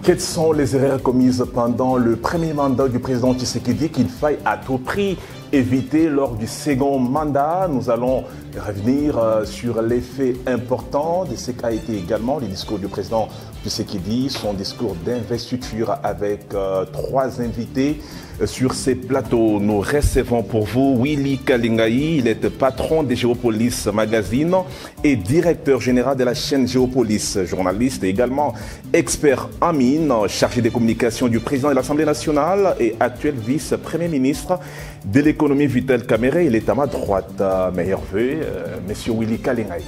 Quelles sont les erreurs commises pendant le premier mandat du président Tshisekedi qu'il faille à tout prix éviter lors du second mandat? Nous allons revenir sur les faits importants de ce qu'a été également le discours du président Tshisekedi, son discours d'investiture avec trois invités sur ces plateaux. Nous recevons pour vous Willy Kalingayi, il est patron de Géopolis Magazine et directeur général de la chaîne Géopolis, journaliste et également expert en mines, chargé des communications du président de l'Assemblée nationale et actuel vice-premier ministre de l'économie Vital Kamerhe. Il est à ma droite. Meilleurs vœux, monsieur Willy Kalingayi.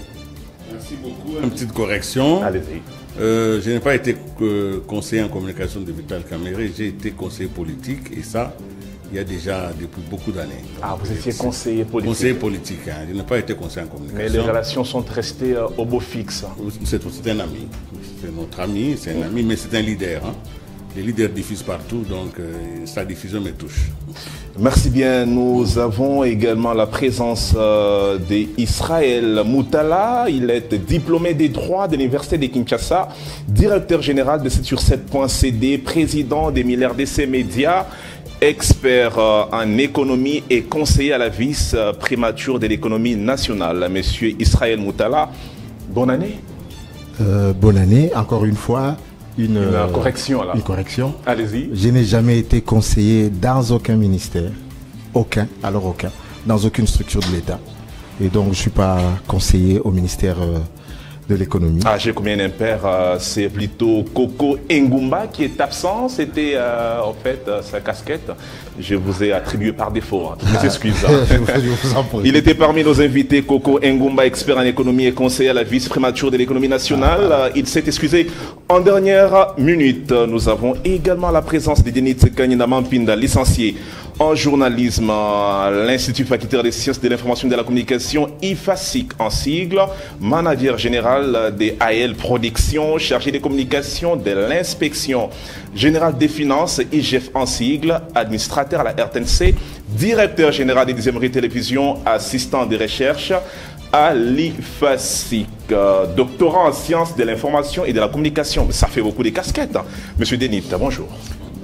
Merci beaucoup. Une petite correction. Allez-y. Je n'ai pas été conseiller en communication de Vital Kamerhe, j'ai été conseiller politique et ça, il y a déjà depuis beaucoup d'années. Ah, vous étiez conseiller politique? Conseiller politique, hein. Je n'ai pas été conseiller en communication. Mais les relations sont restées au beau fixe. C'est un ami, c'est notre ami, c'est un ami, mais c'est un leader. Hein. Les leaders diffusent partout, donc sa diffusion me touche. Merci bien. Nous avons également la présence d'Israël Moutala. Il est diplômé des droits de l'Université de Kinshasa, directeur général de 7sur7.cd, président des MilRDC Média, expert en économie et conseiller à la vice-primature de l'économie nationale. Monsieur Israël Moutala, bonne année. Bonne année, encore une fois. Une correction là. Une correction. Allez-y. Je n'ai jamais été conseiller dans aucun ministère, dans aucune structure de l'État. Et donc je ne suis pas conseiller au ministère de l'économie. Ah, j'ai combien d'impairs, c'est plutôt Coco Ngumba qui est absent. C'était en fait sa casquette. Je vous ai attribué par défaut. Toutes mes excuses. Il était parmi nos invités, Coco Ngumba, expert en économie et conseiller à la vice-primature de l'économie nationale. Il s'est excusé en dernière minute. Nous avons également la présence de Denis Kanyina Mampinda, licencié en journalisme à l'Institut facultaire des sciences de l'information et de la communication, IFASIC en sigle, manager général des AL Productions, chargé des communications de l'inspection générale des finances, IGF en sigle, administrateur à la RTNC, directeur général des Deuxièmes Télévision, assistant de recherche à l'IFASIC, doctorant en sciences de l'information et de la communication. Ça fait beaucoup de casquettes. Monsieur Denis, bonjour.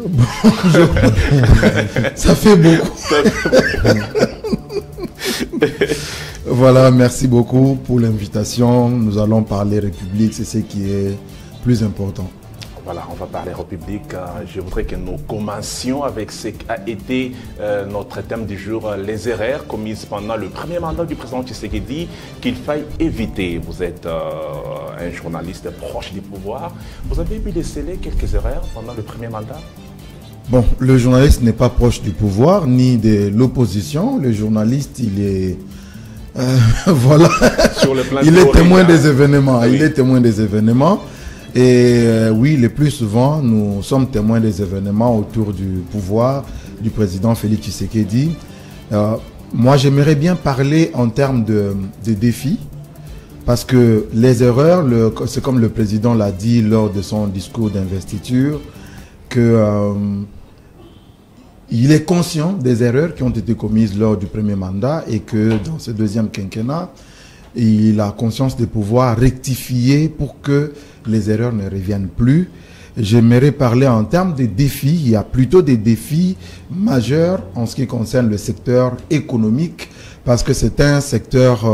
Bonjour. Ça fait beaucoup. Voilà, merci beaucoup pour l'invitation. Nous allons parler République, c'est ce qui est plus important. Voilà, on va parler République. Je voudrais que nous commencions avec ce qu'a été notre thème du jour, les erreurs commises pendant le premier mandat du président Tshisekedi qu'il faille éviter. Vous êtes un journaliste proche du pouvoir. Vous avez pu déceler quelques erreurs pendant le premier mandat? Bon, le journaliste n'est pas proche du pouvoir ni de l'opposition. Le journaliste, il est voilà, sur le plan il est témoin des événements. Oui. Il est témoin des événements. Et oui, le plus souvent, nous sommes témoins des événements autour du pouvoir du président Félix Tshisekedi. Moi, j'aimerais bien parler en termes de défis, parce que les erreurs, c'est comme le président l'a dit lors de son discours d'investiture, que il est conscient des erreurs qui ont été commises lors du premier mandat et que dans ce deuxième quinquennat, il a conscience de pouvoir rectifier pour que les erreurs ne reviennent plus. J'aimerais parler en termes de défis. Il y a plutôt des défis majeurs en ce qui concerne le secteur économique, parce que c'est un secteur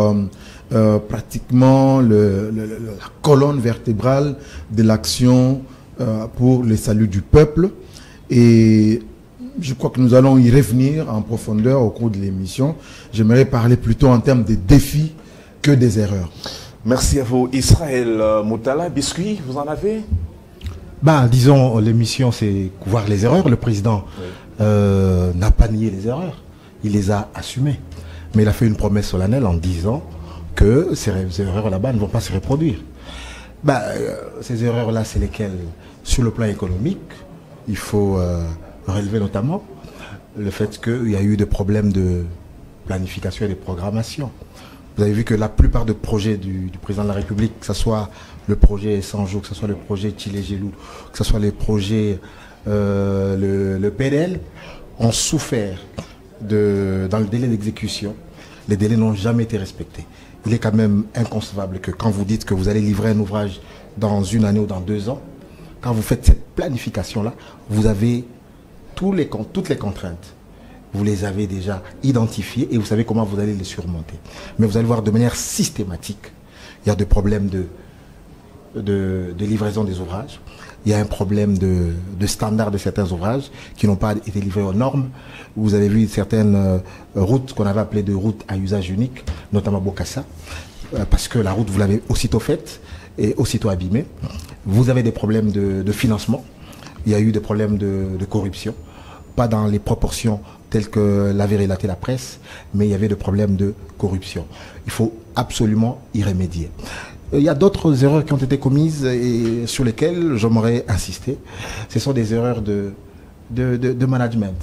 pratiquement la colonne vertébrale de l'action pour le salut du peuple. Et je crois que nous allons y revenir en profondeur au cours de l'émission. J'aimerais parler plutôt en termes de défis que des erreurs. Merci à vous. Israël Moutala, biscuit, vous en avez? Disons, l'émission, c'est voir les erreurs. Le président n'a pas nié les erreurs. Il les a assumées. Mais il a fait une promesse solennelle en disant que ces erreurs là-bas ne vont pas se reproduire. Ces erreurs-là, c'est lesquelles? Sur le plan économique, il faut relever notamment le fait qu'il y a eu des problèmes de planification et de programmation. Vous avez vu que la plupart des projets du président de la République, que ce soit le projet 100 jours, que ce soit le projet Tchilé-Gelou, que ce soit les projets, le PDL, ont souffert dans le délai d'exécution. Les délais n'ont jamais été respectés. Il est quand même inconcevable que quand vous dites que vous allez livrer un ouvrage dans une année ou dans 2 ans, quand vous faites cette planification-là, vous avez toutes les contraintes. Vous les avez déjà identifiées et vous savez comment vous allez les surmonter. Mais vous allez voir de manière systématique, il y a des problèmes de livraison des ouvrages. Il y a un problème de standard de certains ouvrages qui n'ont pas été livrés aux normes. Vous avez vu certaines routes qu'on avait appelées de routes à usage unique, notamment Bokassa, parce que la route, vous l'avez aussitôt faite et aussitôt abîmée. Vous avez des problèmes de financement. Il y a eu des problèmes de corruption, pas dans les proportions telles que l'avait relaté la presse, mais il y avait des problèmes de corruption. Il faut absolument y remédier. Il y a d'autres erreurs qui ont été commises et sur lesquelles j'aimerais insister. Ce sont des erreurs de management.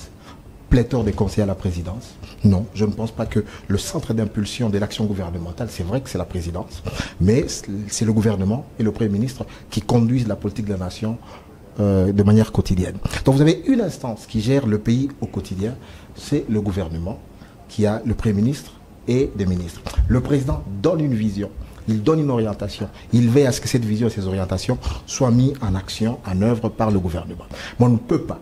Pléthore des conseillers à la présidence. Non, je ne pense pas que le centre d'impulsion de l'action gouvernementale, c'est vrai que c'est la présidence, mais c'est le gouvernement et le Premier ministre qui conduisent la politique de la nation de manière quotidienne. Donc vous avez une instance qui gère le pays au quotidien, c'est le gouvernement, qui a le Premier ministre et des ministres. Le président donne une vision, il donne une orientation, il veille à ce que cette vision et ces orientations soient mises en action, en œuvre par le gouvernement. Mais on ne peut pas,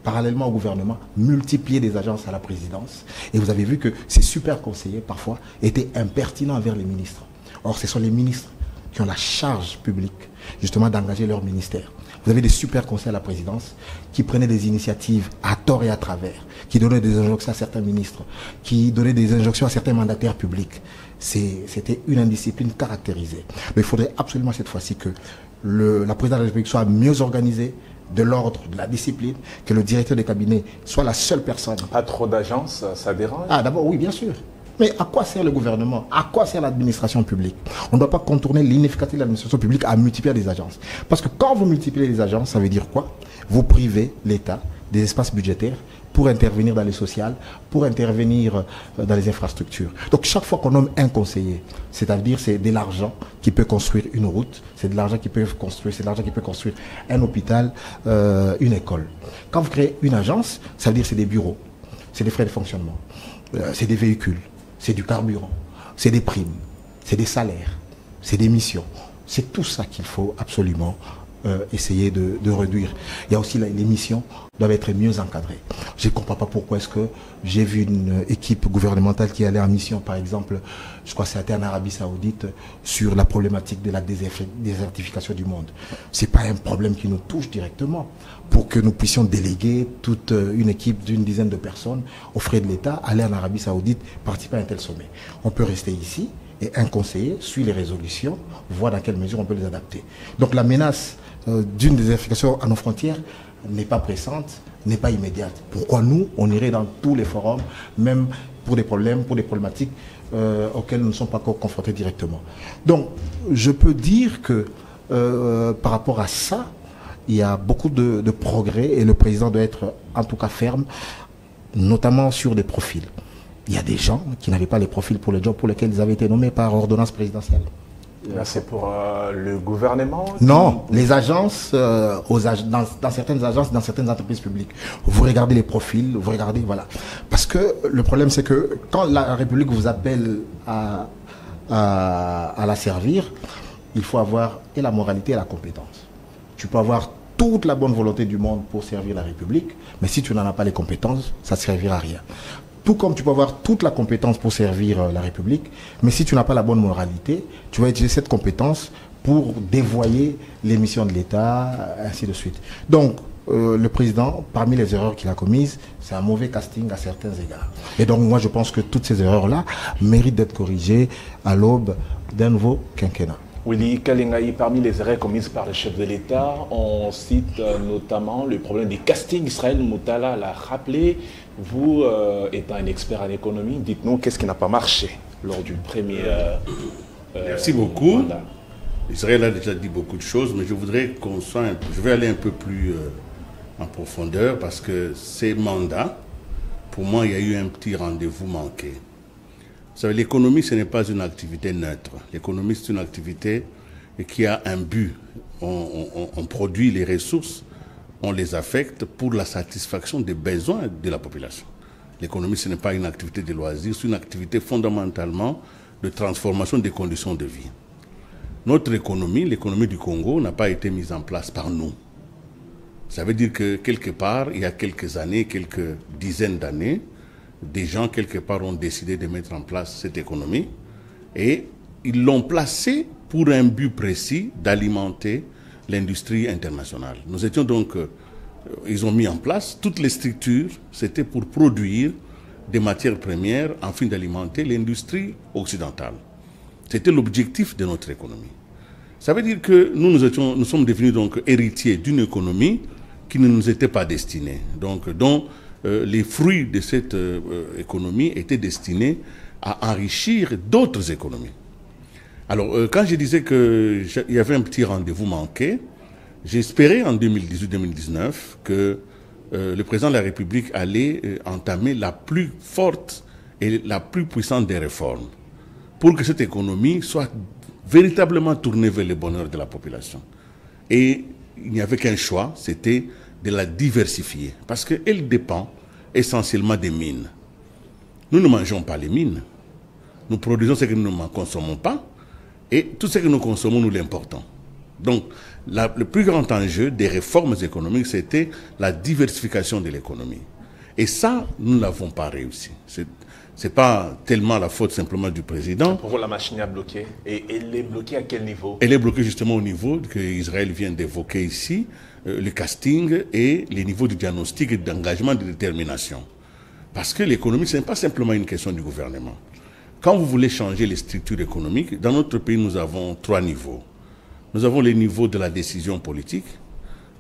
parallèlement au gouvernement, multiplier des agences à la présidence. Et vous avez vu que ces super conseillers, parfois, étaient impertinents envers les ministres. Or, ce sont les ministres qui ont la charge publique, justement, d'engager leur ministère. Vous avez des super conseillers à la présidence qui prenaient des initiatives à tort et à travers, qui donnaient des injonctions à certains ministres, qui donnaient des injonctions à certains mandataires publics. C'était une indiscipline caractérisée. Mais il faudrait absolument cette fois-ci que la présidence de la République soit mieux organisée, de l'ordre, de la discipline, que le directeur des cabinets soit la seule personne. Pas trop d'agences, ça dérange? Ah, d'abord, oui, bien sûr. Mais à quoi sert le gouvernement? À quoi sert l'administration publique? On ne doit pas contourner l'inefficacité de l'administration publique à multiplier des agences. Parce que quand vous multipliez les agences, ça veut dire quoi? Vous privez l'État des espaces budgétaires pour intervenir dans les sociales, pour intervenir dans les infrastructures. Donc chaque fois qu'on nomme un conseiller, c'est-à-dire c'est de l'argent qui peut construire une route, c'est de l'argent qui peut construire un hôpital, une école. Quand vous créez une agence, ça veut dire c'est des bureaux, c'est des frais de fonctionnement, c'est des véhicules, c'est du carburant, c'est des primes, c'est des salaires, c'est des missions. C'est tout ça qu'il faut absolument essayer de réduire. Il y a aussi les missions doivent être mieux encadrées. Je ne comprends pas pourquoi est-ce que j'ai vu une équipe gouvernementale qui allait en mission, par exemple, je crois que c'était en Arabie Saoudite, sur la problématique de la désertification du monde. Ce n'est pas un problème qui nous touche directement. Pour que nous puissions déléguer toute une équipe d'une dizaine de personnes aux frais de l'État, aller en Arabie Saoudite, participer à un tel sommet. On peut rester ici et un conseiller suit les résolutions, voit dans quelle mesure on peut les adapter. Donc la menace d'une désertification à nos frontières n'est pas pressante, n'est pas immédiate. Pourquoi nous, on irait dans tous les forums, même pour des problèmes, pour des problématiques auxquelles nous ne sommes pas encore confrontés directement. Donc, je peux dire que par rapport à ça, il y a beaucoup de progrès et le président doit être en tout cas ferme, notamment sur des profils. Il y a des gens qui n'avaient pas les profils pour les jobs pour lesquels ils avaient été nommés par ordonnance présidentielle. Là, c'est pour le gouvernement? Non, les agences, dans certaines agences, dans certaines entreprises publiques. Vous regardez les profils, vous regardez, voilà. Parce que le problème, c'est que quand la République vous appelle à la servir, il faut avoir et la moralité et la compétence. Tu peux avoir toute la bonne volonté du monde pour servir la République, mais si tu n'en as pas les compétences, ça ne servira à rien. Tout comme tu peux avoir toute la compétence pour servir la République, mais si tu n'as pas la bonne moralité, tu vas utiliser cette compétence pour dévoyer les missions de l'État, ainsi de suite. Donc, le président, parmi les erreurs qu'il a commises, c'est un mauvais casting à certains égards. Et donc, moi, je pense que toutes ces erreurs-là méritent d'être corrigées à l'aube d'un nouveau quinquennat. Willy Kalengai, parmi les erreurs commises par le chef de l'État, on cite notamment le problème des castings. Israël Moutala l'a rappelé. Vous, étant un expert en économie, dites-nous qu'est-ce qui n'a pas marché lors du premier... Merci beaucoup. Mandat. Israël a déjà dit beaucoup de choses, mais je voudrais qu'on soit je vais aller un peu plus en profondeur parce que ces mandats, pour moi, il y a eu un petit rendez-vous manqué. Vous savez, l'économie, ce n'est pas une activité neutre. L'économie, c'est une activité qui a un but. On produit les ressources, on les affecte pour la satisfaction des besoins de la population. L'économie, ce n'est pas une activité de loisir, c'est une activité fondamentalement de transformation des conditions de vie. notre économie, l'économie du Congo, n'a pas été mise en place par nous. Ça veut dire que quelque part, il y a quelques années, quelques dizaines d'années, des gens quelque part ont décidé de mettre en place cette économie et ils l'ont placée pour un but précis d'alimenter l'industrie internationale. Nous étions donc, ils ont mis en place toutes les structures, c'était pour produire des matières premières afin d'alimenter l'industrie occidentale. C'était l'objectif de notre économie. Ça veut dire que nous sommes devenus donc héritiers d'une économie qui ne nous était pas destinée, donc dont les fruits de cette économie étaient destinés à enrichir d'autres économies. Alors, quand je disais qu'il y avait un petit rendez-vous manqué, j'espérais en 2018-2019 que le président de la République allait entamer la plus forte et la plus puissante des réformes pour que cette économie soit véritablement tournée vers le bonheur de la population. Et il n'y avait qu'un choix, c'était de la diversifier, parce qu'elle dépend essentiellement des mines. Nous ne mangeons pas les mines, nous produisons ce que nous ne consommons pas, et tout ce que nous consommons, nous l'importons. Donc, le plus grand enjeu des réformes économiques, c'était la diversification de l'économie. Et ça, nous ne l'avons pas réussi. Ce n'est pas tellement la faute simplement du président. Pour vous, la machine est bloquée. Et elle est bloquée à quel niveau? Elle est bloquée justement au niveau que Israël vient d'évoquer ici, le casting et les niveaux de diagnostic et d'engagement de détermination. Parce que l'économie, ce n'est pas simplement une question du gouvernement. Quand vous voulez changer les structures économiques, dans notre pays, nous avons 3 niveaux. Nous avons les niveaux de la décision politique,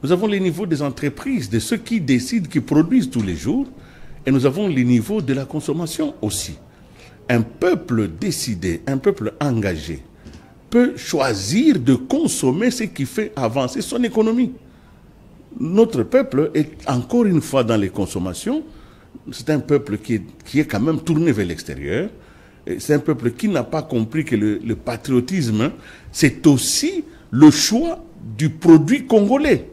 nous avons les niveaux des entreprises, de ceux qui décident, qui produisent tous les jours, et nous avons les niveaux de la consommation aussi. Un peuple décidé, un peuple engagé, peut choisir de consommer ce qui fait avancer son économie. Notre peuple est encore une fois dans les consommations, c'est un peuple qui est quand même tourné vers l'extérieur, c'est un peuple qui n'a pas compris que le patriotisme, c'est aussi le choix du produit congolais.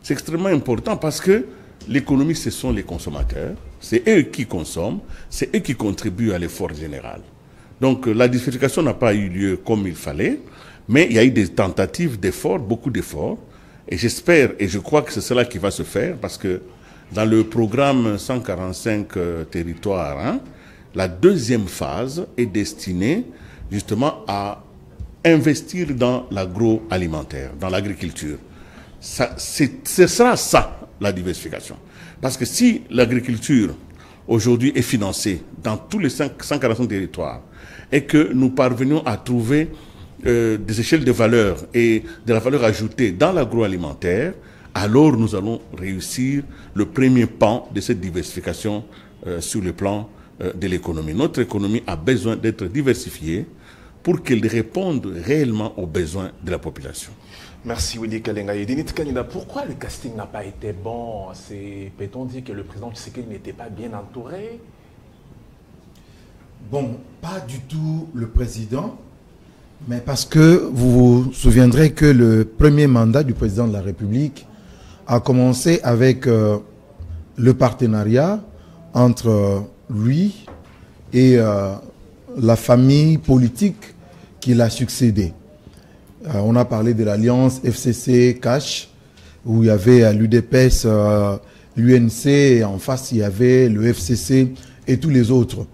C'est extrêmement important parce que l'économie, ce sont les consommateurs, c'est eux qui consomment, c'est eux qui contribuent à l'effort général. Donc la diversification n'a pas eu lieu comme il fallait, mais il y a eu des tentatives d'efforts, beaucoup d'efforts, et j'espère et je crois que c'est cela qui va se faire parce que dans le programme 145 territoires, hein, la deuxième phase est destinée justement à investir dans l'agroalimentaire, dans l'agriculture. Ce sera ça, la diversification. Parce que si l'agriculture, aujourd'hui, est financée dans tous les 145 territoires et que nous parvenions à trouver des échelles de valeur et de la valeur ajoutée dans l'agroalimentaire, alors nous allons réussir le premier pan de cette diversification sur le plan de l'économie. Notre économie a besoin d'être diversifiée pour qu'elle réponde réellement aux besoins de la population. Merci Willy Kalenga. Et Denit Kanida, pourquoi le casting n'a pas été bon? Peut-on dire que le président Tshisekedi n'était pas bien entouré? Bon, pas du tout le président, mais parce que vous vous souviendrez que le premier mandat du président de la République a commencé avec le partenariat entre lui et la famille politique qui l'a succédé. On a parlé de l'alliance FCC-CACH, où il y avait l'UDPS, l'UNC, et en face il y avait le FCC et tous les autres.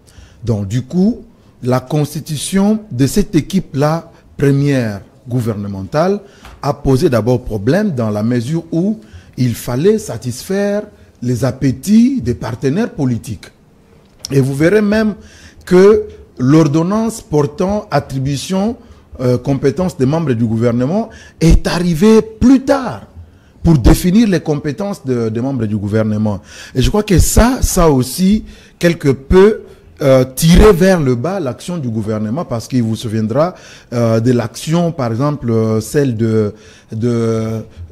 Donc du coup, la constitution de cette équipe-là, première gouvernementale, a posé d'abord problème dans la mesure où il fallait satisfaire les appétits des partenaires politiques. Et vous verrez même que l'ordonnance portant attribution compétences des membres du gouvernement est arrivée plus tard pour définir les compétences des membres du gouvernement. Et je crois que ça aussi, quelque peu, tirer vers le bas l'action du gouvernement, parce qu'il vous souviendra de l'action, par exemple, celle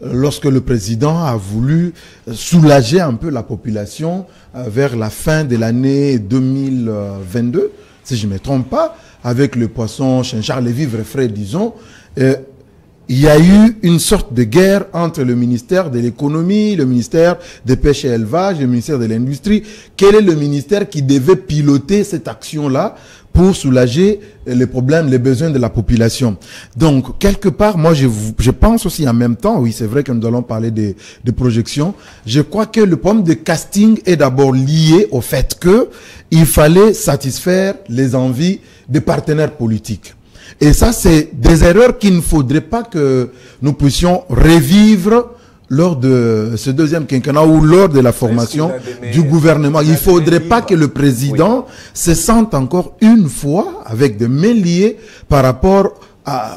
lorsque le président a voulu soulager un peu la population vers la fin de l'année 2022, si je ne me trompe pas, avec le poisson chinchard, les vivres frais, disons, il y a eu une sorte de guerre entre le ministère de l'économie, le ministère des pêches et élevage, le ministère de l'industrie. Quel est le ministère qui devait piloter cette action-là pour soulager les problèmes, les besoins de la population. Donc, quelque part, moi, je pense aussi en même temps, oui, c'est vrai que nous allons parler de projections, je crois que le problème de casting est d'abord lié au fait que il fallait satisfaire les envies des partenaires politiques. Et ça, c'est des erreurs qu'il ne faudrait pas que nous puissions revivre lors de ce deuxième quinquennat ou lors de la formation du gouvernement. Il ne faudrait pas que le président se sente encore une fois avec des mains liées par rapport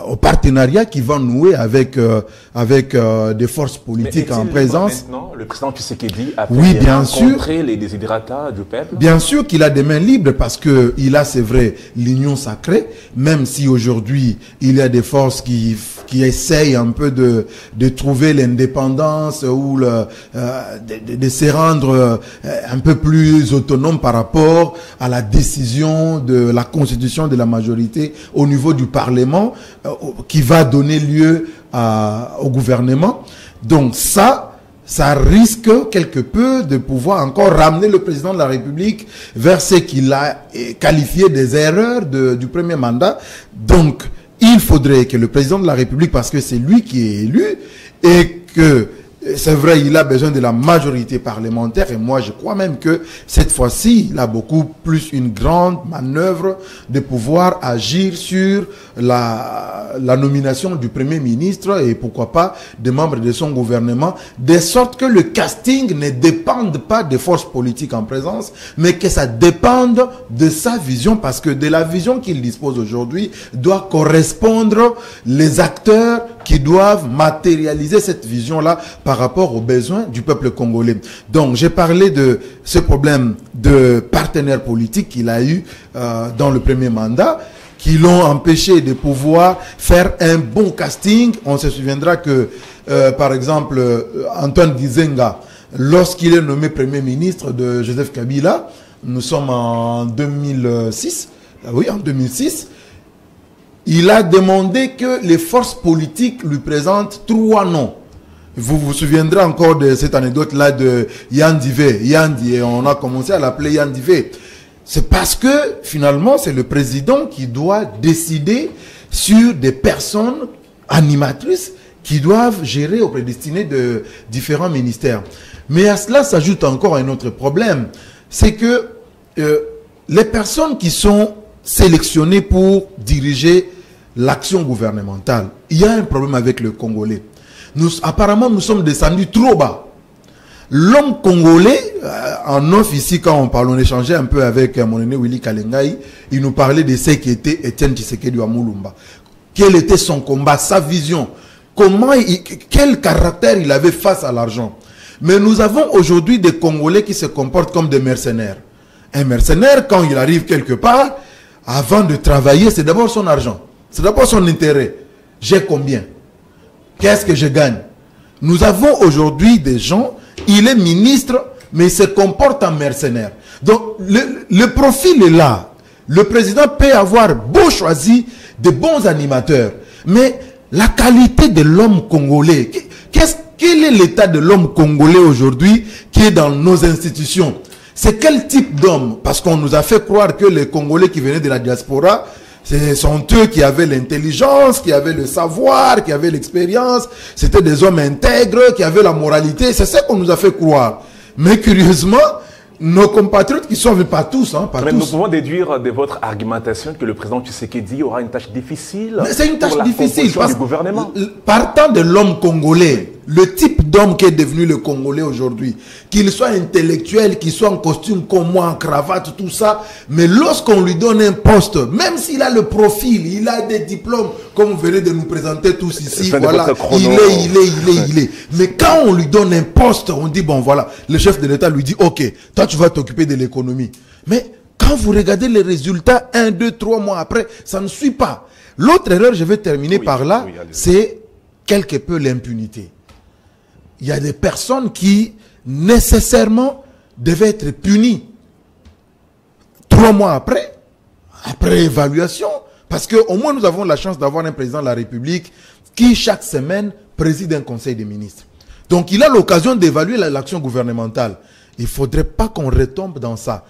au partenariat qui va nouer avec des forces politiques en présence. Maintenant, le président Tshisekedi a rencontré les désiderata du peuple. Bien sûr qu'il a des mains libres parce que il a, c'est vrai, l'union sacrée, même si aujourd'hui il y a des forces qui essayent un peu de trouver l'indépendance ou de se rendre un peu plus autonome par rapport à la décision de la constitution de la majorité au niveau du Parlement, qui va donner lieu au gouvernement. Donc ça risque quelque peu de pouvoir encore ramener le président de la République vers ce qu'il a qualifié des erreurs du premier mandat. Donc il faudrait que le président de la République, parce que c'est lui qui est élu, et que c'est vrai, il a besoin de la majorité parlementaire, et moi je crois même que cette fois-ci, il a beaucoup plus une grande manœuvre de pouvoir agir sur la nomination du Premier ministre et pourquoi pas des membres de son gouvernement, de sorte que le casting ne dépende pas des forces politiques en présence, mais que ça dépende de sa vision, parce que de la vision qu'il dispose aujourd'hui doit correspondre les acteurs qui doivent matérialiser cette vision-là par rapport aux besoins du peuple congolais. Donc, j'ai parlé de ce problème de partenaires politiques qu'il a eu dans le premier mandat, qui l'ont empêché de pouvoir faire un bon casting. On se souviendra que, par exemple, Antoine Gizenga, lorsqu'il est nommé Premier ministre de Joseph Kabila, nous sommes en 2006, oui, en 2006, il a demandé que les forces politiques lui présentent 3 noms. Vous vous souviendrez encore de cette anecdote-là de Yandivé. Yandi, on a commencé à l'appeler Yandivé. C'est parce que, finalement, c'est le président qui doit décider sur des personnes animatrices qui doivent gérer ou prédestiner de différents ministères. Mais à cela s'ajoute encore un autre problème. C'est que les personnes qui sont sélectionnées pour diriger l'action gouvernementale, il y a un problème avec le Congolais. Apparemment, nous sommes descendus trop bas. L'homme congolais, en off ici, quand on parle, on échangeait un peu avec mon aîné Willy Kalengai, il nous parlait de ce qui était Etienne Tshisekedi Amulumba. Quel était son combat, sa vision, quel caractère il avait face à l'argent. Mais nous avons aujourd'hui des Congolais qui se comportent comme des mercenaires. Un mercenaire, quand il arrive quelque part, avant de travailler, c'est d'abord son argent. C'est d'abord son intérêt. J'ai combien? Qu'est-ce que je gagne? Nous avons aujourd'hui des gens, il est ministre, mais il se comporte en mercenaire. Donc, le profil est là. Le président peut avoir beau choisi de bons animateurs, mais la qualité de l'homme congolais, quel est l'état de l'homme congolais aujourd'hui qui est dans nos institutions? C'est quel type d'homme? Parce qu'on nous a fait croire que les Congolais qui venaient de la diaspora, ce sont eux qui avaient l'intelligence, qui avaient le savoir, qui avaient l'expérience. C'était des hommes intègres, qui avaient la moralité. C'est ça qu'on nous a fait croire. Mais curieusement, nos compatriotes qui sont, pas tous, hein, pas tous. Nous pouvons déduire de votre argumentation que le président Tshisekedi aura une tâche difficile. Mais c'est une tâche difficile parce du gouvernement. Partant de l'homme congolais, le type d'homme qui est devenu le Congolais aujourd'hui, qu'il soit intellectuel, qu'il soit en costume comme moi, en cravate, tout ça, mais lorsqu'on lui donne un poste, même s'il a le profil, il a des diplômes, comme vous venez de nous présenter tous ici, voilà, il est. Mais quand on lui donne un poste, on dit, bon voilà, le chef de l'État lui dit, ok, toi tu vas t'occuper de l'économie. Mais quand vous regardez les résultats, 1, 2, 3 mois après, ça ne suit pas. L'autre erreur, je vais terminer par là, c'est quelque peu l'impunité. Il y a des personnes qui, nécessairement, devaient être punies 3 mois après évaluation, parce qu'au moins nous avons la chance d'avoir un président de la République qui, chaque semaine, préside un conseil des ministres. Donc, il a l'occasion d'évaluer l'action gouvernementale. Il ne faudrait pas qu'on retombe dans ça.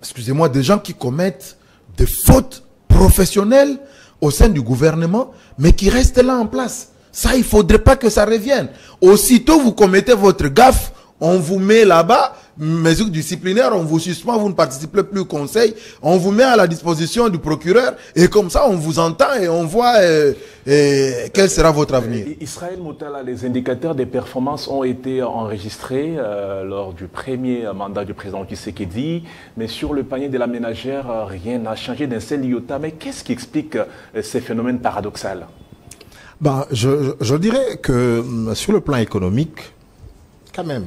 excusez-moi, des gens qui commettent des fautes professionnelles au sein du gouvernement, mais qui restent là en place. Ça, il ne faudrait pas que ça revienne. Aussitôt vous commettez votre gaffe, on vous met là-bas, mesure disciplinaire, on vous suspend, vous ne participez plus au conseil, on vous met à la disposition du procureur, et comme ça, on vous entend et on voit quel sera votre avenir. Israël Moutala, les indicateurs des performances ont été enregistrés lors du premier mandat du président Tshisekedi, mais sur le panier de la ménagère, rien n'a changé d'un seul iota. Mais qu'est-ce qui explique ces phénomènes paradoxaux? Ben, je dirais que sur le plan économique, quand même,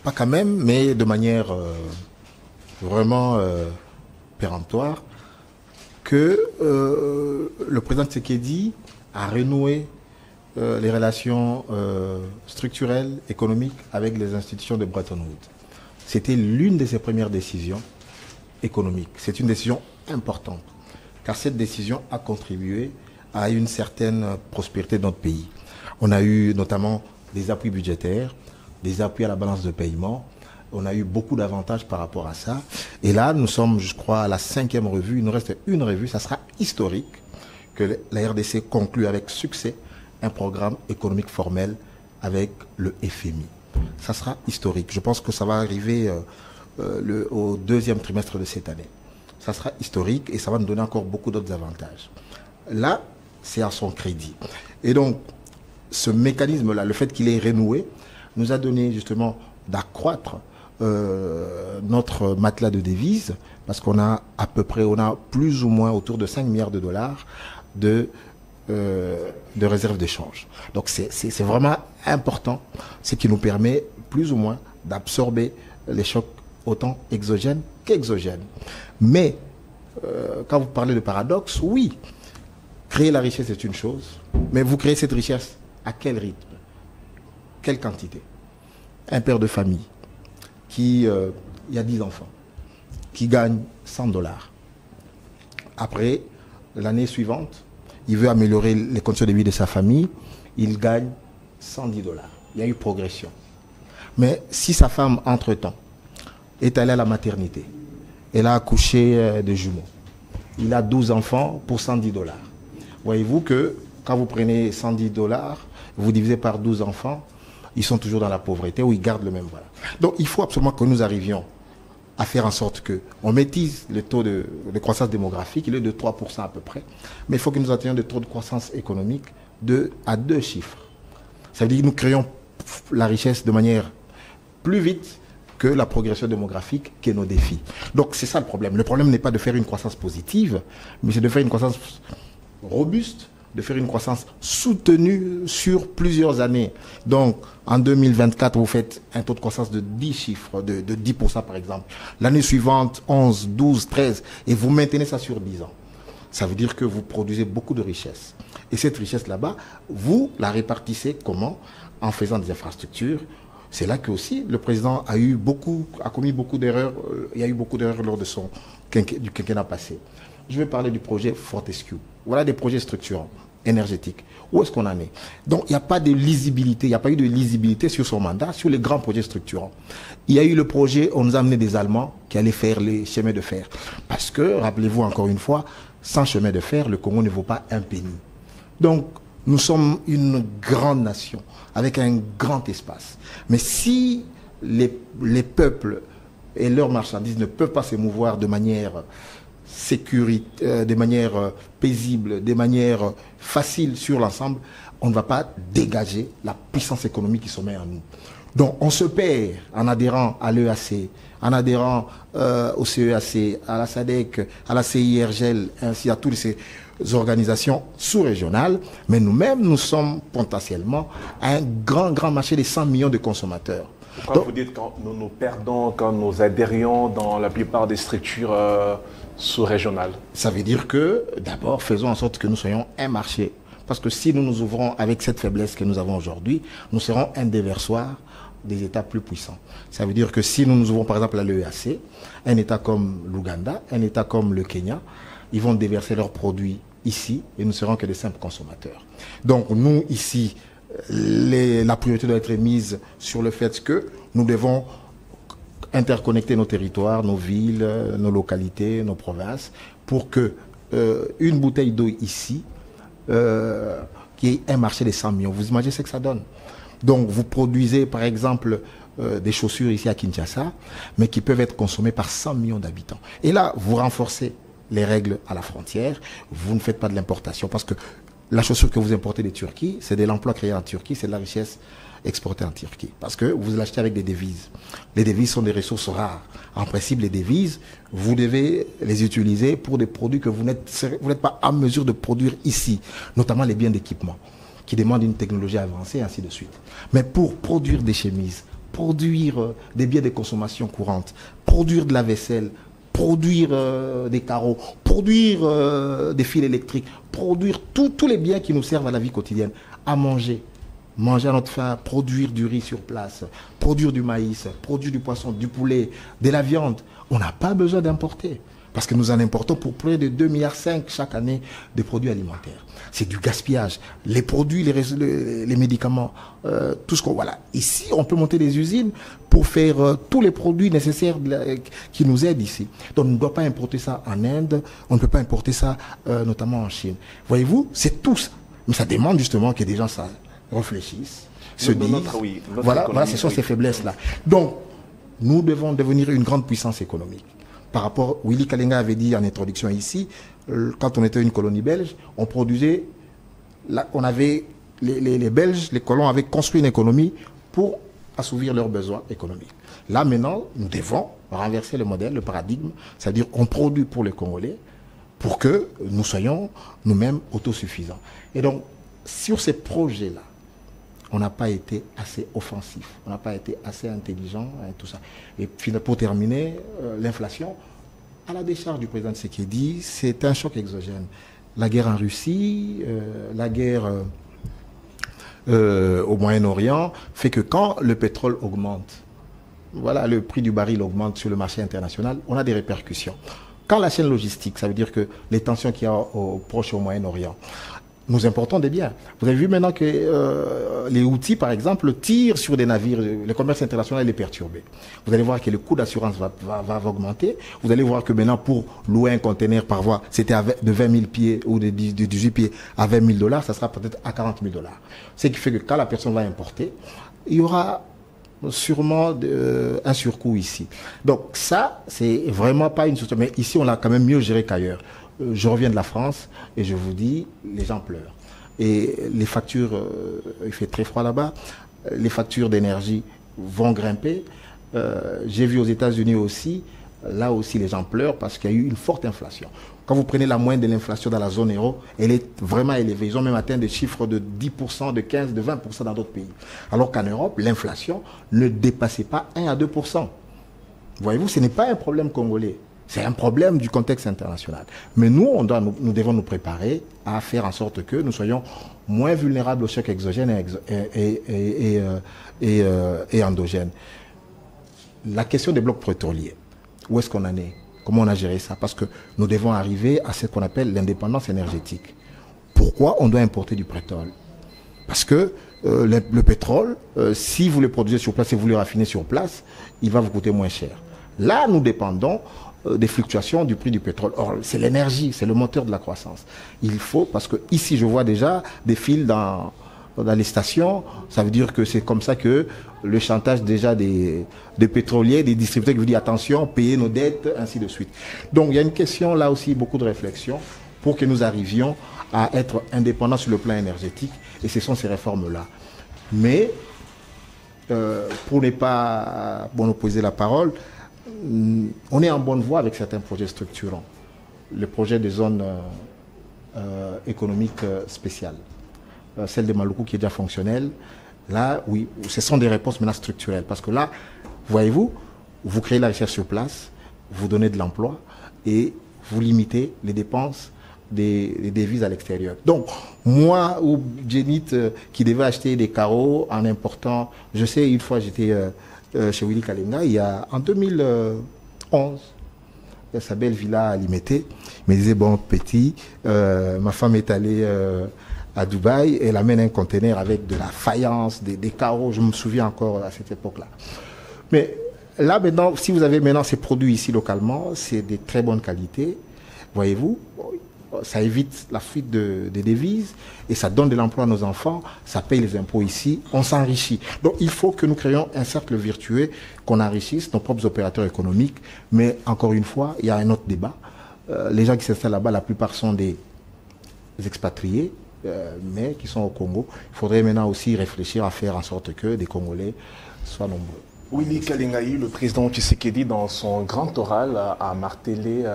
pas quand même, mais de manière vraiment péremptoire, que le président Tshisekedi a renoué les relations structurelles, économiques avec les institutions de Bretton Woods. C'était l'une de ses premières décisions économiques. C'est une décision importante, car cette décision a contribué à une certaine prospérité de notre pays. On a eu notamment des appuis budgétaires, des appuis à la balance de paiement. On a eu beaucoup d'avantages par rapport à ça. Et là, nous sommes, je crois, à la 5e revue. Il nous reste une revue. Ça sera historique que la RDC conclue avec succès un programme économique formel avec le FMI. Ça sera historique. Je pense que ça va arriver au 2e trimestre de cette année. Ça sera historique et ça va nous donner encore beaucoup d'autres avantages. Là, c'est à son crédit. Et donc, ce mécanisme-là, le fait qu'il est renoué, nous a donné justement d'accroître notre matelas de devises, parce qu'on a à peu près, on a plus ou moins autour de 5 milliards de dollars de réserves d'échange. Donc c'est vraiment important, ce qui nous permet plus ou moins d'absorber les chocs autant exogènes qu'exogènes. Mais quand vous parlez de paradoxe, oui, créer la richesse est une chose, mais vous créez cette richesse à quel rythme? Quelle quantité? Un père de famille qui il y a 10 enfants, qui gagne $100. Après, l'année suivante, il veut améliorer les conditions de vie de sa famille, il gagne $110. Il y a eu progression. Mais si sa femme, entre-temps, est allée à la maternité, elle a accouché de jumeaux, il a 12 enfants pour $110. Voyez-vous que quand vous prenez $110, vous divisez par 12 enfants, ils sont toujours dans la pauvreté ou ils gardent le même voilà. Donc il faut absolument que nous arrivions à faire en sorte qu'on maîtrise le taux de croissance démographique, il est de 3% à peu près, mais il faut que nous atteignions des taux de croissance économique à 2 chiffres. Ça veut dire que nous créons la richesse de manière plus vite que la progression démographique qui est nos défis. Donc c'est ça le problème. Le problème n'est pas de faire une croissance positive, mais c'est de faire une croissance robuste, de faire une croissance soutenue sur plusieurs années. Donc, en 2024, vous faites un taux de croissance de 10 chiffres, de 10% par exemple. L'année suivante, 11, 12, 13, et vous maintenez ça sur 10 ans. Ça veut dire que vous produisez beaucoup de richesses. Et cette richesse là-bas, vous la répartissez comment? En faisant des infrastructures. C'est là que aussi le président a commis beaucoup d'erreurs. Il y a eu beaucoup d'erreurs lors de du quinquennat passé. Je vais parler du projet Fortescue. Voilà des projets structurants, énergétiques. Où est-ce qu'on en est? Donc, il n'y a pas de lisibilité. Il n'y a pas eu de lisibilité sur son mandat, sur les grands projets structurants. Il y a eu le projet, on nous a amené des Allemands qui allaient faire les chemins de fer. Parce que, rappelez-vous encore une fois, sans chemin de fer, le Congo ne vaut pas un penny. Donc, nous sommes une grande nation, avec un grand espace. Mais si les peuples et leurs marchandises ne peuvent pas se mouvoir de manière de manière paisible, de manière facile sur l'ensemble, on ne va pas dégager la puissance économique qui sommeille en nous. Donc on se perd en adhérant à l'EAC, en adhérant au CEAC, à la SADC, à la CIRGL, ainsi à toutes ces organisations sous-régionales, mais nous-mêmes, nous sommes potentiellement un grand marché de 100 millions de consommateurs. Pourquoi vous dites quand nous perdons, quand nous adhérions dans la plupart des structures sous-régionales? Ça veut dire que, d'abord, faisons en sorte que nous soyons un marché. Parce que si nous nous ouvrons avec cette faiblesse que nous avons aujourd'hui, nous serons un déversoir des États plus puissants. Ça veut dire que si nous nous ouvrons par exemple à l'EAC, un État comme l'Ouganda, un État comme le Kenya, ils vont déverser leurs produits ici et nous serons que des simples consommateurs. Donc nous, ici, la priorité doit être mise sur le fait que nous devons interconnecter nos territoires, nos villes, nos localités, nos provinces, pour que une bouteille d'eau ici, qui ait un marché de 100 millions, vous imaginez ce que ça donne? Donc vous produisez par exemple des chaussures ici à Kinshasa, mais qui peuvent être consommées par 100 millions d'habitants. Et là, vous renforcez les règles à la frontière, vous ne faites pas de l'importation, parce que la chaussure que vous importez de Turquie, c'est de l'emploi créé en Turquie, c'est de la richesse exportée en Turquie. Parce que vous l'achetez avec des devises. Les devises sont des ressources rares. En principe, les devises, vous devez les utiliser pour des produits que vous n'êtes pas en mesure de produire ici, notamment les biens d'équipement, qui demandent une technologie avancée, et ainsi de suite. Mais pour produire des chemises, produire des biens de consommation courante, produire de la vaisselle, produire des carreaux, produire des fils électriques, produire tous les biens qui nous servent à la vie quotidienne, à manger à notre faim, produire du riz sur place, produire du maïs, produire du poisson, du poulet, de la viande. On n'a pas besoin d'importer. Parce que nous en importons pour près de 2,5 milliards chaque année de produits alimentaires. C'est du gaspillage. Les produits, les médicaments, tout ce qu'on... Voilà. Ici, on peut monter des usines pour faire tous les produits nécessaires qui nous aident ici. Donc, on ne doit pas importer ça en Inde. On ne peut pas importer ça notamment en Chine. Voyez-vous, c'est tout ça. Mais ça demande justement que des gens réfléchissent, se disent... Voilà, ce sont ces faiblesses-là. Donc, nous devons devenir une grande puissance économique. Par rapport, Willy Kalenga avait dit en introduction ici, quand on était une colonie belge, on produisait, on avait, les Belges, les colons avaient construit une économie pour assouvir leurs besoins économiques. Là maintenant, nous devons renverser le modèle, le paradigme, c'est-à-dire on produit pour les Congolais pour que nous soyons nous-mêmes autosuffisants. Et donc, sur ces projets-là, on n'a pas été assez offensif, on n'a pas été assez intelligent et tout ça. Et puis pour terminer, l'inflation, à la décharge du président Tshisekedi, c'est un choc exogène. La guerre en Russie, la guerre au Moyen-Orient fait que quand le pétrole augmente, voilà, le prix du baril augmente sur le marché international, on a des répercussions. Quand la chaîne logistique, ça veut dire que les tensions qu'il y a au Proche et au Moyen-Orient, nous importons des biens. Vous avez vu maintenant que les Houthis, par exemple, tirent sur des navires. Le commerce international est perturbé. Vous allez voir que le coût d'assurance va augmenter. Vous allez voir que maintenant, pour louer un conteneur par voie, c'était de 20 000 pieds ou de 18 pieds à 20 000 $, ça sera peut-être à 40 000 $. Ce qui fait que quand la personne va importer, il y aura sûrement un surcoût ici. Donc ça, c'est vraiment pas une solution. Mais ici, on l'a quand même mieux géré qu'ailleurs. Je reviens de la France et je vous dis, les gens pleurent. Et les factures, il fait très froid là-bas, les factures d'énergie vont grimper. J'ai vu aux États-Unis aussi, là aussi les gens pleurent parce qu'il y a eu une forte inflation. Quand vous prenez la moyenne de l'inflation dans la zone euro, elle est vraiment élevée. Ils ont même atteint des chiffres de 10%, de 15%, de 20% dans d'autres pays. Alors qu'en Europe, l'inflation ne dépassait pas 1 à 2%. Voyez-vous, ce n'est pas un problème congolais. C'est un problème du contexte international. Mais nous, nous devons nous préparer à faire en sorte que nous soyons moins vulnérables aux chocs exogènes et endogènes. La question des blocs pétroliers, où est-ce qu'on en est? Comment on a géré ça? Parce que nous devons arriver à ce qu'on appelle l'indépendance énergétique. Pourquoi on doit importer du pétrole? Parce que le pétrole, si vous le produisez sur place et vous le raffinez sur place, il va vous coûter moins cher. Là, nous dépendons des fluctuations du prix du pétrole. Or, c'est l'énergie, c'est le moteur de la croissance. Il faut, parce que ici, je vois déjà des fils dans les stations. Ça veut dire que c'est comme ça que le chantage déjà des pétroliers, des distributeurs qui vous disent attention, payez nos dettes, ainsi de suite. Donc, il y a une question, là aussi, beaucoup de réflexion pour que nous arrivions à être indépendants sur le plan énergétique. Et ce sont ces réformes-là. Mais, pour ne pas monopoliser la parole, on est en bonne voie avec certains projets structurants. Le projet des zones économiques spéciales, celle de Maluku qui est déjà fonctionnelle, là, oui, ce sont des réponses maintenant structurelles. Parce que là, voyez-vous, vous créez la recherche sur place, vous donnez de l'emploi et vous limitez les dépenses des devises à l'extérieur. Donc, moi ou Jenit qui devait acheter des carreaux en important, je sais, une fois j'étais chez Willy Kalenga, en 2011, il y a sa belle villa à Limité. Il me disait, bon, petit, ma femme est allée à Dubaï, elle amène un conteneur avec de la faïence, des carreaux, je me souviens encore à cette époque-là. Mais là, maintenant, si vous avez maintenant ces produits ici localement, c'est de très bonne qualité, voyez-vous, ça évite la fuite des devises et ça donne de l'emploi à nos enfants, ça paye les impôts ici, on s'enrichit. Donc il faut que nous créions un cercle vertueux, qu'on enrichisse nos propres opérateurs économiques, mais encore une fois, il y a un autre débat. Les gens qui s'installent là-bas, la plupart sont des expatriés, mais qui sont au Congo. Il faudrait maintenant aussi réfléchir à faire en sorte que des Congolais soient nombreux. Willy Kalingayi, le président Tshisekedi, dans son grand oral, a martelé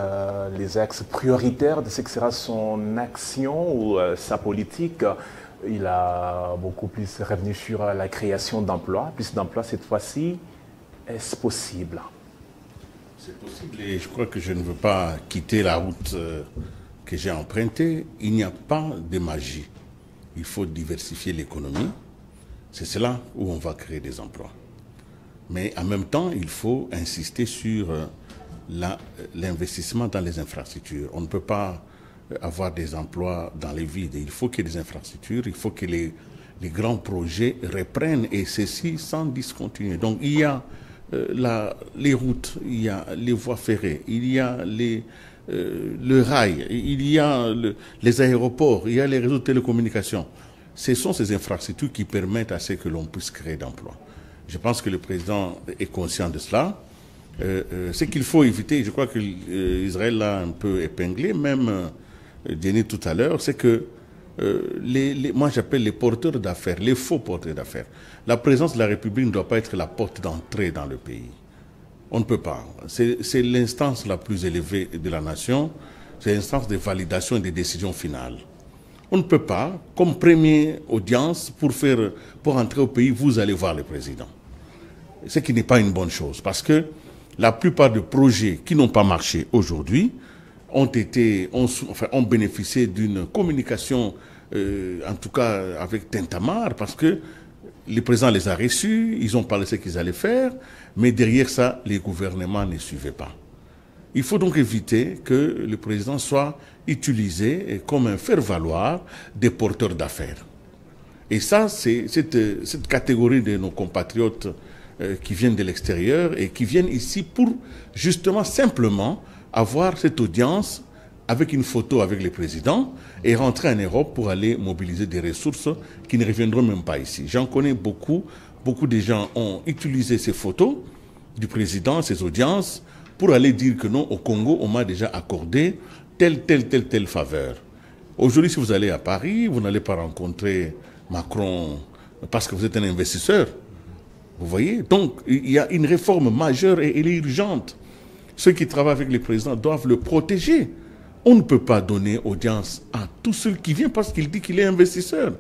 les axes prioritaires de ce que sera son action ou sa politique. Il a beaucoup plus revenu sur la création d'emplois. Plus d'emplois cette fois-ci, est-ce possible? C'est possible et je crois que je ne veux pas quitter la route que j'ai empruntée. Il n'y a pas de magie. Il faut diversifier l'économie. C'est cela où on va créer des emplois. Mais en même temps, il faut insister sur l'investissement dans les infrastructures. On ne peut pas avoir des emplois dans les vides. Il faut qu'il y ait des infrastructures, il faut que les grands projets reprennent et ceci sans discontinuer. Donc il y a les routes, il y a les voies ferrées, il y a le rail, il y a les aéroports, il y a les réseaux de télécommunications. Ce sont ces infrastructures qui permettent à ce que l'on puisse créer d'emplois. Je pense que le président est conscient de cela. Ce qu'il faut éviter, je crois que Israël l'a un peu épinglé, même Denis tout à l'heure, c'est que moi j'appelle les porteurs d'affaires, les faux porteurs d'affaires. La présence de la République ne doit pas être la porte d'entrée dans le pays. On ne peut pas. C'est l'instance la plus élevée de la nation, c'est l'instance de validation et de décision finale. On ne peut pas, comme première audience, pour entrer au pays, vous allez voir le président. Ce qui n'est pas une bonne chose, parce que la plupart des projets qui n'ont pas marché aujourd'hui ont bénéficié d'une communication, en tout cas avec tintamarre, parce que le président les a reçus, ils ont parlé de ce qu'ils allaient faire, mais derrière ça, les gouvernements ne suivaient pas. Il faut donc éviter que le président soit utilisé comme un faire-valoir des porteurs d'affaires. Et ça, c'est cette catégorie de nos compatriotes qui viennent de l'extérieur et qui viennent ici pour justement simplement avoir cette audience avec une photo avec le président et rentrer en Europe pour aller mobiliser des ressources qui ne reviendront même pas ici. J'en connais beaucoup. Beaucoup de gens ont utilisé ces photos du président, ces audiences, pour aller dire que non, au Congo, on m'a déjà accordé telle faveur. Aujourd'hui, si vous allez à Paris, vous n'allez pas rencontrer Macron parce que vous êtes un investisseur. Vous voyez? Donc, il y a une réforme majeure et elle est urgente. Ceux qui travaillent avec le président doivent le protéger. On ne peut pas donner audience à tous ceux qui viennent parce qu'il dit qu'il est investisseur.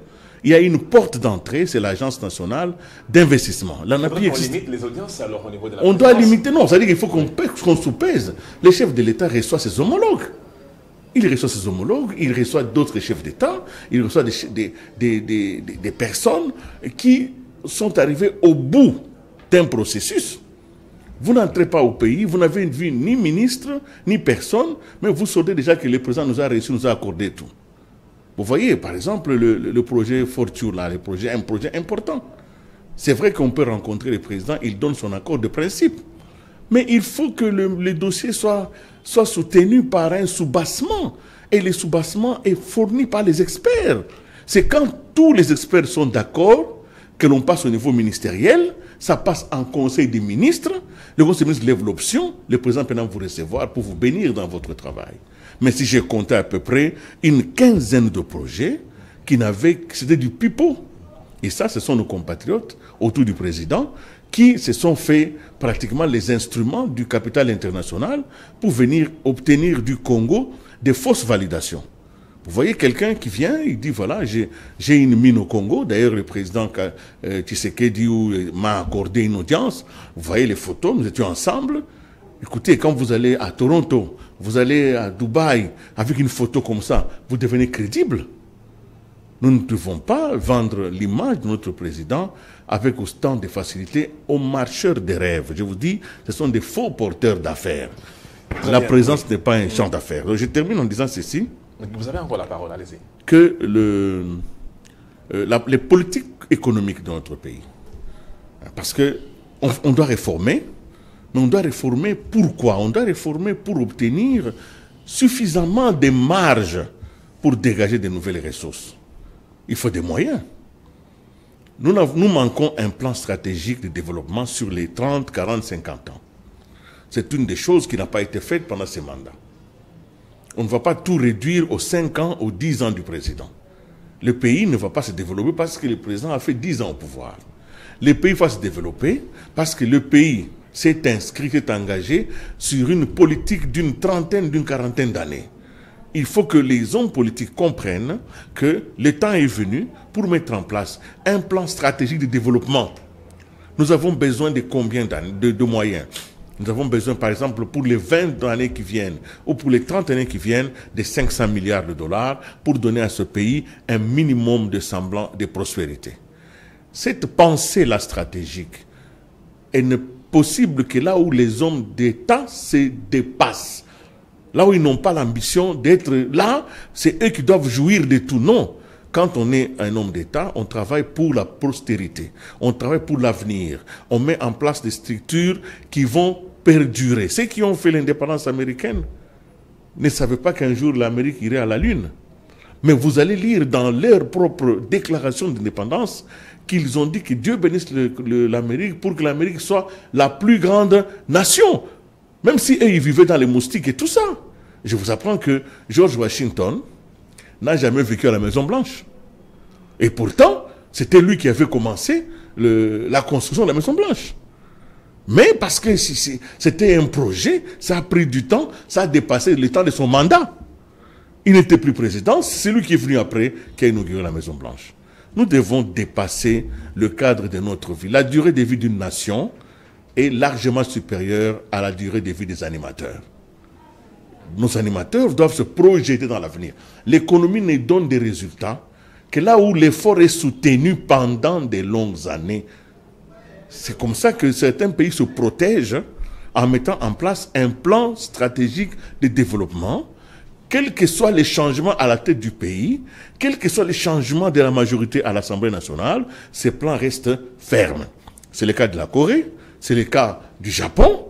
Il y a une porte d'entrée, c'est l'Agence nationale d'investissement. On limite les audiences alors au niveau de la On doit limiter, non, c'est-à-dire qu'il faut qu'on sous-pèse. Le chef de l'État reçoit ses homologues. Il reçoit ses homologues, il reçoit d'autres chefs d'État, il reçoit des personnes qui sont arrivées au bout d'un processus. Vous n'entrez pas au pays, vous n'avez vu ni ministre, ni personne, mais vous saurez déjà que le président nous a reçu, nous a accordé tout. Vous voyez, par exemple, le projet Fortune, là, un projet important. C'est vrai qu'on peut rencontrer le président, il donne son accord de principe. Mais il faut que le dossier soit soutenu par un soubassement. Et le soubassement est fourni par les experts. C'est quand tous les experts sont d'accord que l'on passe au niveau ministériel, ça passe en conseil des ministres, le conseil des ministres lève l'option, le président peut vous recevoir pour vous bénir dans votre travail. Mais si j'ai compté à peu près une quinzaine de projets c'était du pipeau. Et ça, ce sont nos compatriotes autour du président qui se sont fait pratiquement les instruments du capital international pour venir obtenir du Congo des fausses validations. Vous voyez quelqu'un qui vient, il dit voilà, j'ai une mine au Congo. D'ailleurs, le président Tshisekedi m'a accordé une audience. Vous voyez les photos, nous étions ensemble. Écoutez, quand vous allez à Toronto, vous allez à Dubaï, avec une photo comme ça, vous devenez crédible. Nous ne devons pas vendre l'image de notre président avec autant de facilité aux marcheurs des rêves. Je vous dis, ce sont des faux porteurs d'affaires. La présence n'est pas un champ d'affaires. Je termine en disant ceci. Vous avez encore la parole, allez-y. Que les politiques économiques de notre pays, parce qu'on doit réformer, Mais on doit réformer pourquoi? On doit réformer pour obtenir suffisamment de marge pour dégager de nouvelles ressources. Il faut des moyens. Nous manquons un plan stratégique de développement sur les 30, 40, 50 ans. C'est une des choses qui n'a pas été faite pendant ces mandats. On ne va pas tout réduire aux 5 ans, aux 10 ans du président. Le pays ne va pas se développer parce que le président a fait 10 ans au pouvoir. Le pays va se développer parce que le pays s'est inscrit, s'est engagé sur une politique d'une trentaine, d'une quarantaine d'années. Il faut que les hommes politiques comprennent que le temps est venu pour mettre en place un plan stratégique de développement. Nous avons besoin de combien d'années, de moyens? Nous avons besoin, par exemple, pour les 20 années qui viennent ou pour les 30 années qui viennent, de 500 milliards de dollars pour donner à ce pays un minimum de semblant de prospérité. Cette pensée-là stratégique est possible que là où les hommes d'État se dépassent, là où ils n'ont pas l'ambition d'être là, c'est eux qui doivent jouir de tout. Non. Quand on est un homme d'État, on travaille pour la postérité, on travaille pour l'avenir, on met en place des structures qui vont perdurer. Ceux qui ont fait l'indépendance américaine ne savaient pas qu'un jour l'Amérique irait à la Lune. Mais vous allez lire dans leur propre déclaration d'indépendance qu'ils ont dit que Dieu bénisse l'Amérique pour que l'Amérique soit la plus grande nation. Même si eux, ils vivaient dans les moustiques et tout ça. Je vous apprends que George Washington n'a jamais vécu à la Maison-Blanche. Et pourtant, c'était lui qui avait commencé la construction de la Maison-Blanche. Mais parce que c'était un projet, ça a pris du temps, ça a dépassé le temps de son mandat. Il n'était plus président, c'est lui qui est venu après, qui a inauguré la Maison-Blanche. Nous devons dépasser le cadre de notre vie. La durée de vie d'une nation est largement supérieure à la durée de vie des animateurs. Nos animateurs doivent se projeter dans l'avenir. L'économie ne donne des résultats que là où l'effort est soutenu pendant de longues années. C'est comme ça que certains pays se protègent en mettant en place un plan stratégique de développement. Quels que soient les changements à la tête du pays, quels que soient les changements de la majorité à l'Assemblée nationale, ces plans restent fermes. C'est le cas de la Corée, c'est le cas du Japon.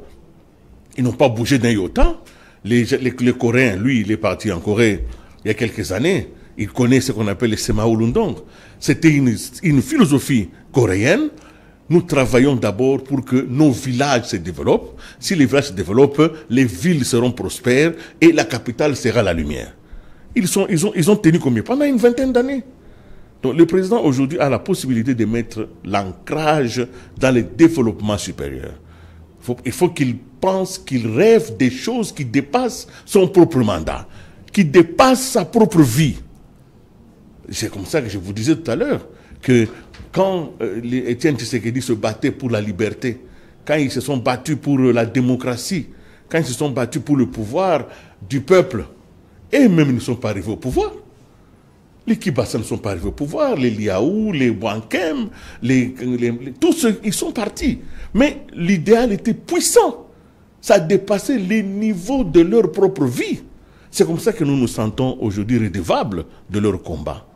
Ils n'ont pas bougé d'un iota. Les Coréens, lui, il est parti en Corée il y a quelques années. Il connaît ce qu'on appelle les Semao Lundong. C'était une philosophie coréenne. Nous travaillons d'abord pour que nos villages se développent. Si les villages se développent, les villes seront prospères et la capitale sera la lumière. Ils ont tenu combien? Pendant une vingtaine d'années. Donc le président aujourd'hui a la possibilité de mettre l'ancrage dans le développement supérieur. Il faut qu'il pense, qu'il rêve des choses qui dépassent son propre mandat, qui dépassent sa propre vie. C'est comme ça que je vous disais tout à l'heure que quand Étienne Tshisekedi se battait pour la liberté, quand ils se sont battus pour la démocratie, quand ils se sont battus pour le pouvoir du peuple, et même ils ne sont pas arrivés au pouvoir. Les Kibasa ne sont pas arrivés au pouvoir, les Liaou, les Wankem, tous ceux, ils sont partis. Mais l'idéal était puissant. Ça dépassait les niveaux de leur propre vie. C'est comme ça que nous nous sentons aujourd'hui redevables de leur combat.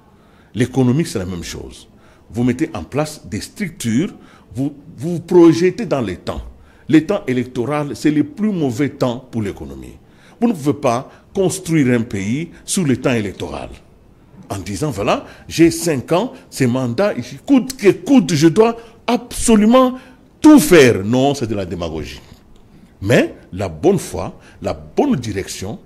L'économie, c'est la même chose. Vous mettez en place des structures, vous vous projetez dans les temps. Le temps électoral, c'est le plus mauvais temps pour l'économie. Vous ne pouvez pas construire un pays sous le temps électoral. En disant, voilà, j'ai 5 ans, ces mandats, coûte que coûte, je dois absolument tout faire. Non, c'est de la démagogie. Mais la bonne foi, la bonne direction,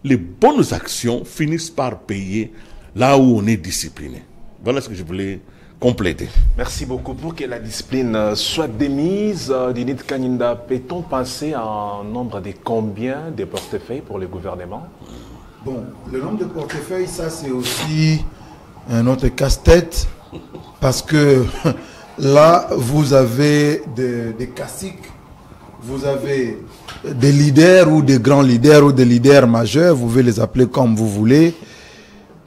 les bonnes actions finissent par payer là où on est discipliné. Voilà ce que je voulais compléter. Merci beaucoup. Pour que la discipline soit démise, Dinit Kaninda, peut-on penser à un nombre de combien de portefeuilles pour le gouvernement? Bon, le nombre de portefeuilles, ça c'est aussi un autre casse-tête, parce que là, vous avez des caciques, vous avez des leaders ou des grands leaders ou des leaders majeurs, vous pouvez les appeler comme vous voulez,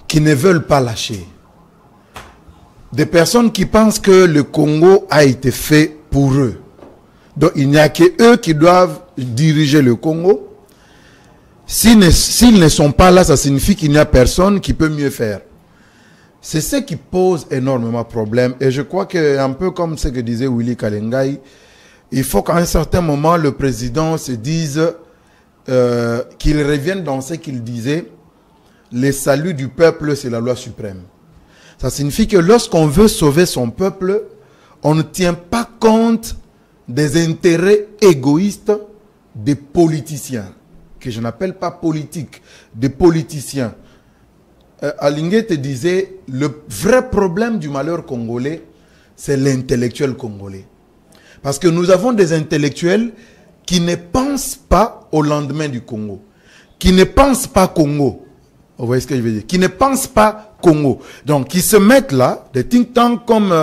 qui ne veulent pas lâcher. Des personnes qui pensent que le Congo a été fait pour eux. Donc il n'y a que eux qui doivent diriger le Congo. S'ils ne sont pas là, ça signifie qu'il n'y a personne qui peut mieux faire. C'est ce qui pose énormément de problèmes. Et je crois que, un peu comme ce que disait Willy Kalengai, il faut qu'à un certain moment, le président se dise qu'il revienne dans ce qu'il disait. Le salut du peuple, c'est la loi suprême. Ça signifie que lorsqu'on veut sauver son peuple, on ne tient pas compte des intérêts égoïstes des politiciens, que je n'appelle pas politiques, des politiciens. Alingué te disait, le vrai problème du malheur congolais, c'est l'intellectuel congolais. Parce que nous avons des intellectuels qui ne pensent pas au lendemain du Congo, qui ne pensent pas Congo. Vous voyez ce que je veux dire? Qui ne pensent pas Congo. Donc, qui se mettent là, des think tanks comme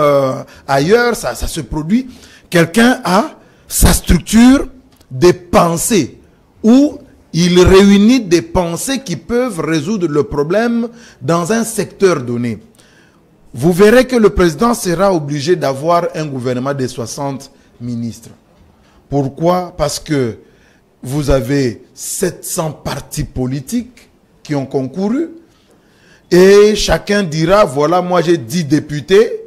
ailleurs, ça se produit. Quelqu'un a sa structure des pensées où il réunit des pensées qui peuvent résoudre le problème dans un secteur donné. Vous verrez que le président sera obligé d'avoir un gouvernement de 60 ministres. Pourquoi? Parce que vous avez 700 partis politiques qui ont concouru et chacun dira, voilà, moi j'ai 10 députés.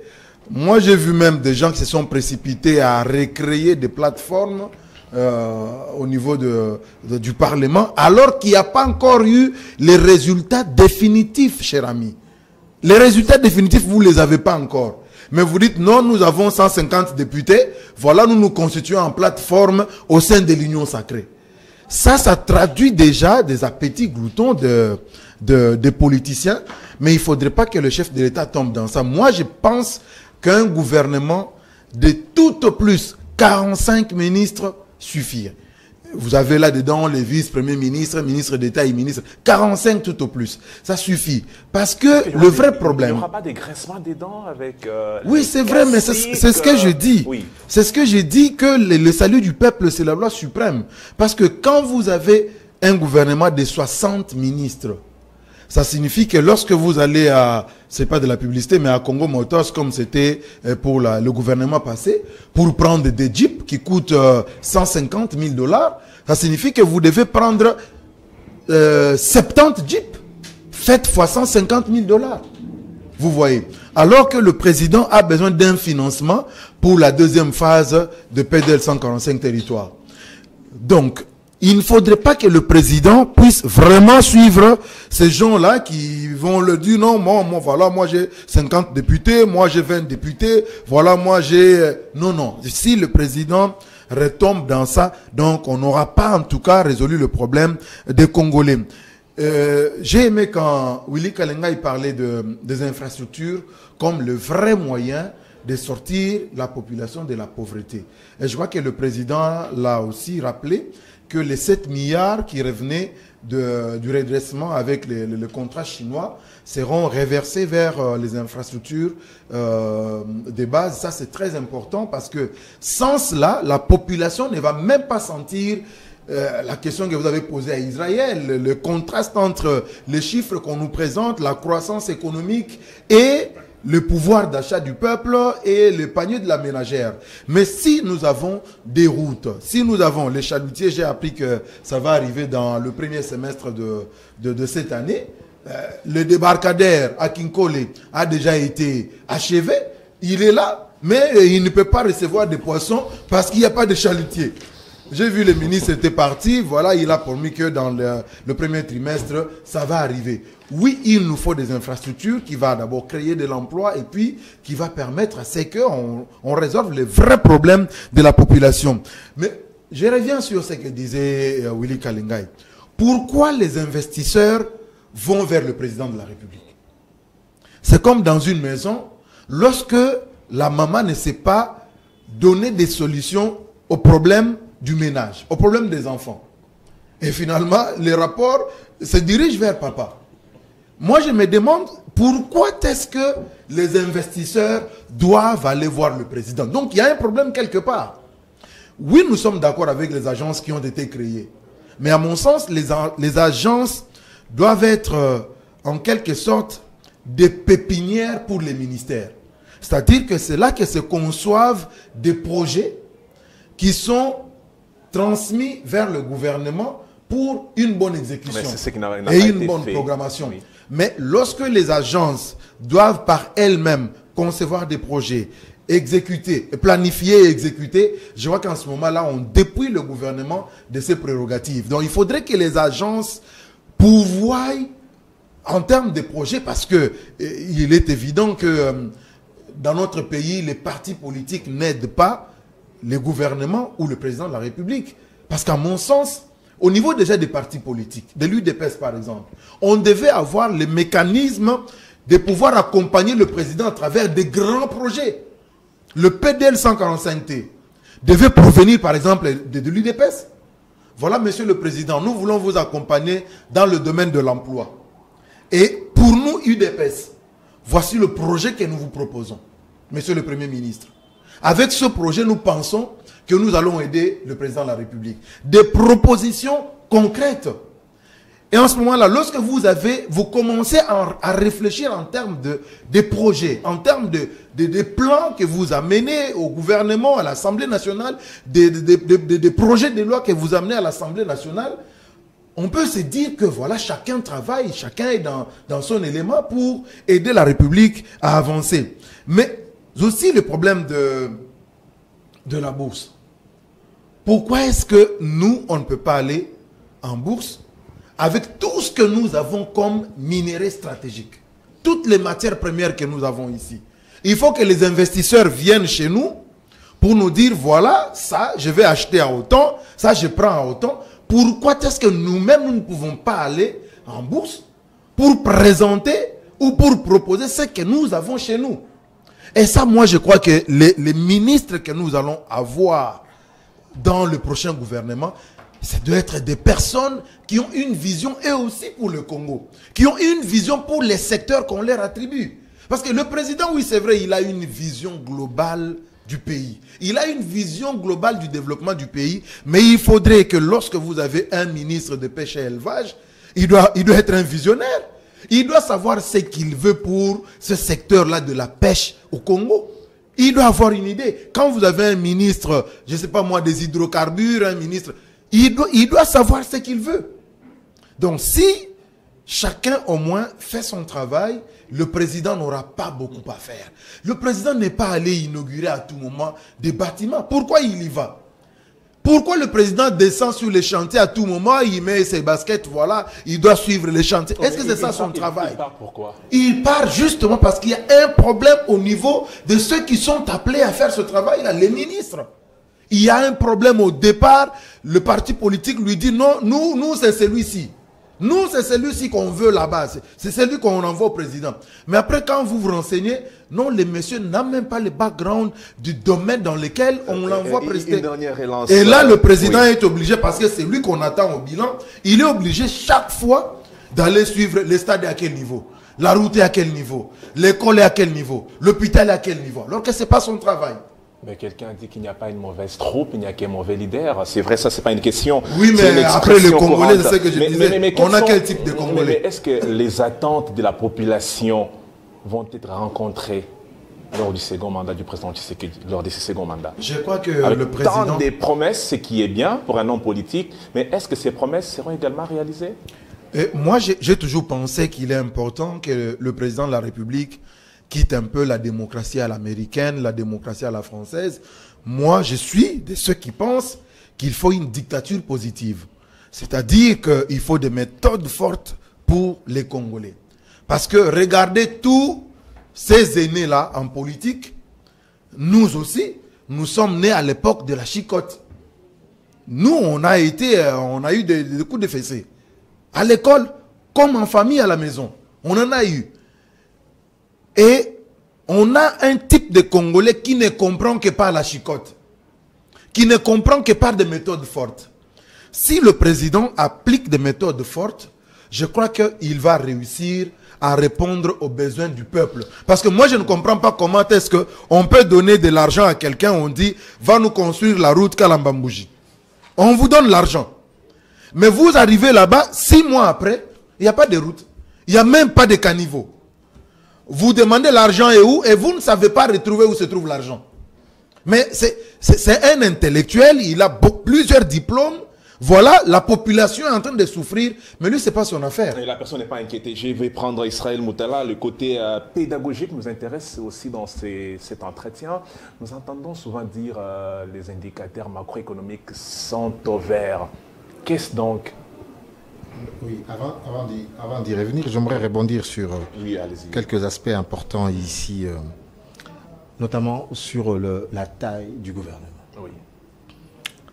Moi j'ai vu même des gens qui se sont précipités à recréer des plateformes au niveau du Parlement, alors qu'il n'y a pas encore eu les résultats définitifs, cher ami. Les résultats définitifs, vous ne les avez pas encore. Mais vous dites, non, nous avons 150 députés, voilà, nous nous constituons en plateforme au sein de l'Union sacrée. Ça traduit déjà des appétits gloutons des politiciens, mais il ne faudrait pas que le chef de l'État tombe dans ça. Moi, je pense qu'un gouvernement de tout au plus 45 ministres suffit. Vous avez là-dedans les vice-premiers ministres, ministres d'État et ministres. 45 tout au plus. Ça suffit. Parce que le vrai problème... Il n'y aura pas des graissements des dents avec... oui, c'est vrai, mais c'est ce que je dis. Oui. C'est ce que j'ai dit, que le salut du peuple, c'est la loi suprême. Parce que quand vous avez un gouvernement de 60 ministres, ça signifie que lorsque vous allez à, c'est pas de la publicité, mais à Congo Motors, comme c'était pour le gouvernement passé, pour prendre des jeeps qui coûtent 150 000 $, ça signifie que vous devez prendre 70 jeeps. Faites fois 150 000 $. Vous voyez. Alors que le président a besoin d'un financement pour la deuxième phase de PDL 145 territoires. Donc, il ne faudrait pas que le président puisse vraiment suivre ces gens-là qui vont le dire, non, moi, voilà, moi j'ai 50 députés, moi j'ai 20 députés, voilà, moi j'ai... Non, non. Si le président retombe dans ça, donc on n'aura pas en tout cas résolu le problème des Congolais. J'ai aimé quand Willy Kalenga il parlait des infrastructures comme le vrai moyen de sortir la population de la pauvreté. Et je crois que le président l'a aussi rappelé que les 7 milliards qui revenaient du redressement avec le contrat chinois seront reversés vers les infrastructures de base. Ça, c'est très important parce que sans cela, la population ne va même pas sentir la question que vous avez posée à Israël, le contraste entre les chiffres qu'on nous présente, la croissance économique et le pouvoir d'achat du peuple et le panier de la ménagère. Mais si nous avons des routes, si nous avons les chalutiers, j'ai appris que ça va arriver dans le premier semestre de cette année, le débarcadère à Kinkole a déjà été achevé, il est là, mais il ne peut pas recevoir des poissons parce qu'il n'y a pas de chalutiers. J'ai vu le ministre était parti, voilà, il a promis que dans le premier trimestre, ça va arriver. Oui, il nous faut des infrastructures qui vont d'abord créer de l'emploi et puis qui va permettre à ce qu'on résolve les vrais problèmes de la population. Mais je reviens sur ce que disait Willy Kalenga. Pourquoi les investisseurs vont vers le président de la République? C'est comme dans une maison, lorsque la maman ne sait pas donner des solutions aux problèmes du ménage, au problème des enfants. Et finalement, les rapports se dirigent vers papa. Moi, je me demande pourquoi est-ce que les investisseurs doivent aller voir le président. Donc, il y a un problème quelque part. Oui, nous sommes d'accord avec les agences qui ont été créées. Mais à mon sens, les agences doivent être en quelque sorte des pépinières pour les ministères. C'est-à-dire que c'est là que se conçoivent des projets qui sont transmis vers le gouvernement pour une bonne exécution et une bonne programmation. Oui. Mais lorsque les agences doivent par elles-mêmes concevoir des projets exécuter, planifier et exécuter, je vois qu'en ce moment-là, on dépouille le gouvernement de ses prérogatives. Donc, il faudrait que les agences pourvoient en termes de projets, parce que il est évident que dans notre pays, les partis politiques n'aident pas les gouvernements ou le président de la République. Parce qu'à mon sens, au niveau déjà des partis politiques, de l'UDPS par exemple, on devait avoir le mécanisme de pouvoir accompagner le président à travers des grands projets. Le PDL 145T devait provenir par exemple de l'UDPS. Voilà, monsieur le président, nous voulons vous accompagner dans le domaine de l'emploi. Et pour nous, UDPS, voici le projet que nous vous proposons, monsieur le Premier ministre. Avec ce projet, nous pensons que nous allons aider le président de la République. Des propositions concrètes. Et en ce moment-là, lorsque vous commencez à réfléchir en termes de projets, en termes de plans que vous amenez au gouvernement, à l'Assemblée nationale, des projets de loi que vous amenez à l'Assemblée nationale, on peut se dire que voilà, chacun travaille, chacun est dans son élément pour aider la République à avancer. Mais aussi le problème de la bourse. Pourquoi est-ce que nous, on ne peut pas aller en bourse avec tout ce que nous avons comme minerais stratégiques, toutes les matières premières que nous avons ici? Il faut que les investisseurs viennent chez nous pour nous dire, voilà, ça, je vais acheter à autant, ça, je prends à autant. Pourquoi est-ce que nous-mêmes, nous ne pouvons pas aller en bourse pour présenter ou pour proposer ce que nous avons chez nous? Et ça, moi, je crois que les ministres que nous allons avoir dans le prochain gouvernement, ça doit être des personnes qui ont une vision, eux aussi, pour le Congo. Qui ont une vision pour les secteurs qu'on leur attribue. Parce que le président, oui, c'est vrai, il a une vision globale du pays. Il a une vision globale du développement du pays. Mais il faudrait que lorsque vous avez un ministre de pêche et élevage, il doit être un visionnaire. Il doit savoir ce qu'il veut pour ce secteur-là de la pêche au Congo. Il doit avoir une idée. Quand vous avez un ministre, je ne sais pas moi, des hydrocarbures, un ministre, il doit savoir ce qu'il veut. Donc si chacun au moins fait son travail, le président n'aura pas beaucoup à faire. Le président n'est pas allé inaugurer à tout moment des bâtiments. Pourquoi il y va? Pourquoi le président descend sur les chantiers à tout moment, il met ses baskets, voilà, il doit suivre les chantiers? Est-ce que c'est ça son travail? Il part pourquoi? Il part justement parce qu'il y a un problème au niveau de ceux qui sont appelés à faire ce travail-là, les ministres. Il y a un problème au départ, le parti politique lui dit non, nous c'est celui-ci. Nous, c'est celui-ci qu'on veut là-bas. C'est celui qu'on envoie au président. Mais après, quand vous vous renseignez, non, les messieurs n'ont même pas le background du domaine dans lequel on l'envoie prester. Et là, le président est obligé, parce que c'est lui qu'on attend au bilan, il est obligé chaque fois d'aller suivre les stades à quel niveau, la route est à quel niveau, l'école est à quel niveau, l'hôpital est à quel niveau, alors que ce n'est pas son travail. Mais quelqu'un dit qu'il n'y a pas une mauvaise troupe, il n'y a qu'un mauvais leader. C'est vrai, ça, c'est pas une question. Oui, mais après, le Congolais, c'est ce que je disais. Mais on a quel type de Congolais? Mais est-ce que les attentes de la population vont être rencontrées lors du second mandat du président Tshisekedi, lors de ce second mandat? Je crois que avec le président... tant des promesses, ce qui est bien pour un homme politique, mais est-ce que ces promesses seront également réalisées? Et moi, j'ai toujours pensé qu'il est important que le président de la République quitte un peu la démocratie à l'américaine, la démocratie à la française. Moi, je suis de ceux qui pensent qu'il faut une dictature positive. C'est-à-dire qu'il faut des méthodes fortes pour les Congolais. Parce que regardez tous ces aînés-là en politique, nous aussi, nous sommes nés à l'époque de la chicotte. Nous, on a eu des coups de fessée. À l'école, comme en famille à la maison. On en a eu. Et on a un type de Congolais qui ne comprend que par la chicotte, qui ne comprend que par des méthodes fortes. Si le président applique des méthodes fortes, je crois qu'il va réussir à répondre aux besoins du peuple. Parce que moi, je ne comprends pas comment est-ce qu'on peut donner de l'argent à quelqu'un, on dit, va nous construire la route Kalambambouji. On vous donne l'argent. Mais vous arrivez là-bas, 6 mois après, il n'y a pas de route. Il n'y a même pas de caniveau. Vous demandez l'argent est où et vous ne savez pas retrouver où se trouve l'argent. Mais c'est un intellectuel, il a plusieurs diplômes. Voilà, la population est en train de souffrir, mais lui, c'est pas son affaire. Et la personne n'est pas inquiétée. Je vais prendre Israël Moutala. Le côté pédagogique nous intéresse aussi dans cet entretien. Nous entendons souvent dire les indicateurs macroéconomiques sont au vert. Qu'est-ce donc? Oui, avant d'y revenir, j'aimerais rebondir sur quelques aspects importants ici, notamment sur la taille du gouvernement. Oui.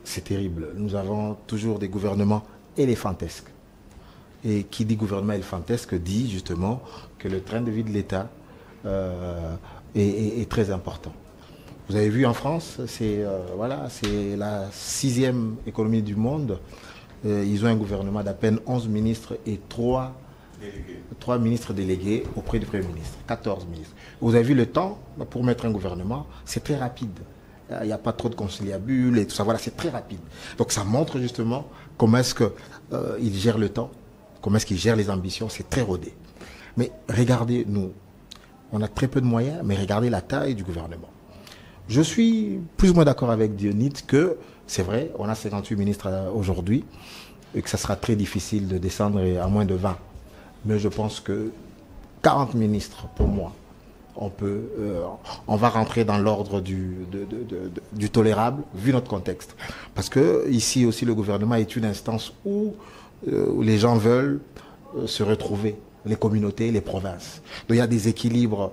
C'est terrible. Nous avons toujours des gouvernements éléphantesques. Et qui dit gouvernement éléphantesque dit justement que le train de vie de l'État est très important. Vous avez vu en France, c'est la 6e économie du monde. Ils ont un gouvernement d'à peine 11 ministres et 3 ministres délégués auprès du Premier ministre. 14 ministres. Vous avez vu le temps pour mettre un gouvernement, c'est très rapide. Il n'y a pas trop de conciliabules et tout ça. Voilà, c'est très rapide. Donc ça montre justement comment est-ce qu'il gère le temps, comment est-ce qu'il gère les ambitions. C'est très rodé. Mais regardez, nous, on a très peu de moyens, mais regardez la taille du gouvernement. Je suis plus ou moins d'accord avec Dionite que c'est vrai, on a 58 ministres aujourd'hui et que ça sera très difficile de descendre à moins de 20. Mais je pense que 40 ministres, pour moi, on va rentrer dans l'ordre du tolérable, vu notre contexte. Parce que ici aussi, le gouvernement est une instance où les gens veulent se retrouver, les communautés, les provinces. Donc il y a des équilibres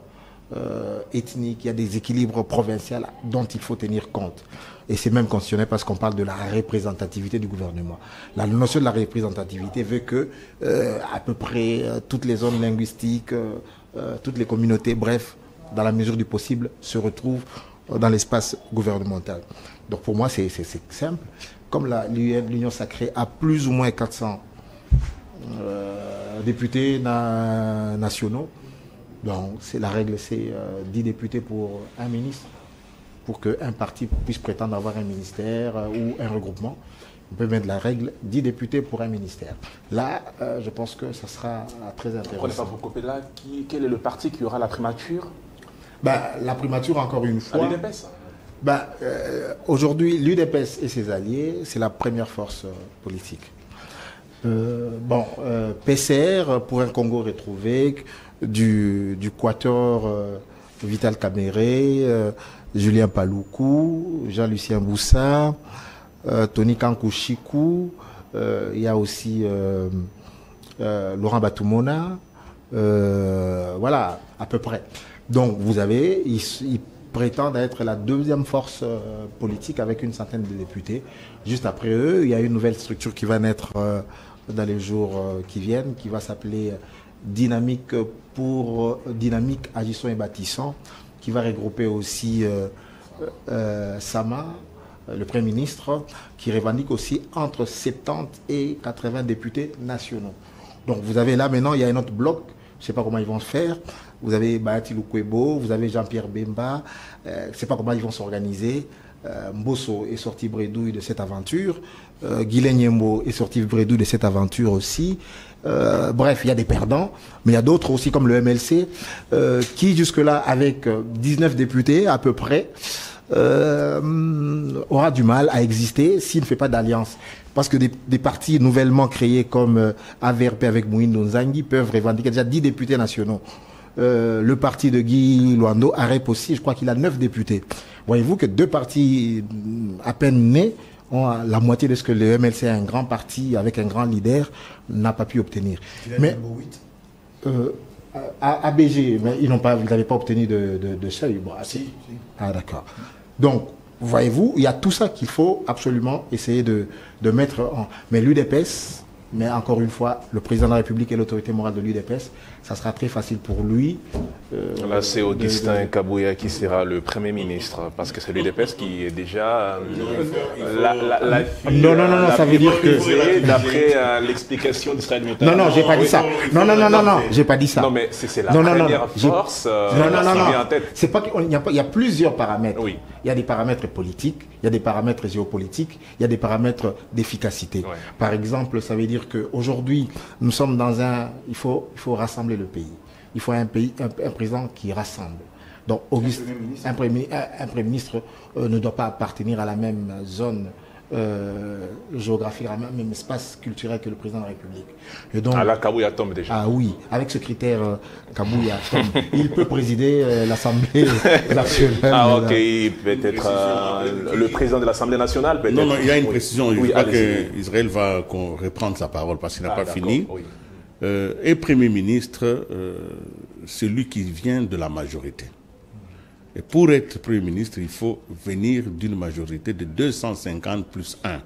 ethniques, il y a des équilibres provinciaux dont il faut tenir compte. Et c'est même constitutionnel parce qu'on parle de la représentativité du gouvernement. La notion de la représentativité veut que à peu près toutes les zones linguistiques, toutes les communautés, bref, dans la mesure du possible, se retrouvent dans l'espace gouvernemental. Donc pour moi, c'est simple. Comme l'Union sacrée a plus ou moins 400 députés nationaux, donc la règle, c'est 10 députés pour un ministre. Pour qu'un parti puisse prétendre avoir un ministère ou un regroupement, on peut mettre la règle 10 députés pour un ministère. Là, je pense que ça sera très intéressant. Prenez pas vous couper là. Quel est le parti qui aura la primature? La primature, encore une fois. L'UDPS. Aujourd'hui, l'UDPS et ses alliés, c'est la première force politique. PCR pour un Congo retrouvé, du Quator, Vital Kamere, Julien Paloukou, Jean-Lucien Boussa, Tony Kankouchikou, il y a aussi Laurent Batoumona, voilà, à peu près. Donc vous avez, ils prétendent être la deuxième force politique avec une centaine de députés. Juste après eux, il y a une nouvelle structure qui va naître dans les jours qui viennent, qui va s'appeler Dynamique Agissons et Bâtissons, qui va regrouper aussi Sama, le Premier ministre, qui revendique aussi entre 70 et 80 députés nationaux. Donc vous avez là maintenant, il y a un autre bloc, je ne sais pas comment ils vont se faire. Vous avez Bahati Lukwebo, vous avez Jean-Pierre Bemba, je ne sais pas comment ils vont s'organiser. Mbosso est sorti bredouille de cette aventure. Guilain Nyembo est sorti bredouille de cette aventure aussi. Bref, il y a des perdants, mais il y a d'autres aussi comme le MLC qui jusque-là, avec 19 députés à peu près, aura du mal à exister s'il ne fait pas d'alliance. Parce que des partis nouvellement créés comme AVRP avec Mouindo Nzangi peuvent revendiquer déjà 10 députés nationaux. Le parti de Guy Luando, AREP aussi, je crois qu'il a 9 députés. Voyez-vous que 2 partis à peine nés ont la moitié de ce que le MLC, un grand parti avec un grand leader, n'a pas pu obtenir. Mais ABG, mais ils n'avaient pas obtenu de seuil. Bon, si. Ah d'accord. Donc, voyez-vous, il y a tout ça qu'il faut absolument essayer de mettre en... Mais l'UDPS, mais encore une fois, le président de la République et l'autorité morale de l'UDPS, ça sera très facile pour lui. Là, c'est Augustin Kabouya qui sera le Premier ministre, parce que c'est l'UDPS qui est déjà la fille... Non, ça veut dire que... D'après l'explication d'Israël Moutala. Non, j'ai pas dit ça. Non, j'ai pas dit ça. Non, mais c'est la première force qui vient en tête. C'est pas qu'il y a plusieurs paramètres. Oui. Il y a des paramètres politiques, il y a des paramètres géopolitiques, il y a des paramètres d'efficacité. Ouais. Par exemple, ça veut dire qu'aujourd'hui, nous sommes dans un... Il faut rassembler le pays. Il faut un président qui rassemble. Donc, un Premier ministre ne doit pas appartenir à la même zone géographique, même espace culturel que le président de la République. Et donc, là, Kabouya tombe déjà. Ah oui, avec ce critère, Kabouya tombe. Il peut présider l'Assemblée nationale. Ah ok, peut-être le président de l'Assemblée nationale, peut-être. Non, il y a une précision. Oui, je crois qu'Israël va reprendre sa parole parce qu'il n'a pas fini. Oui. Et Premier ministre, celui qui vient de la majorité. Et pour être Premier ministre, il faut venir d'une majorité de 250 plus 1.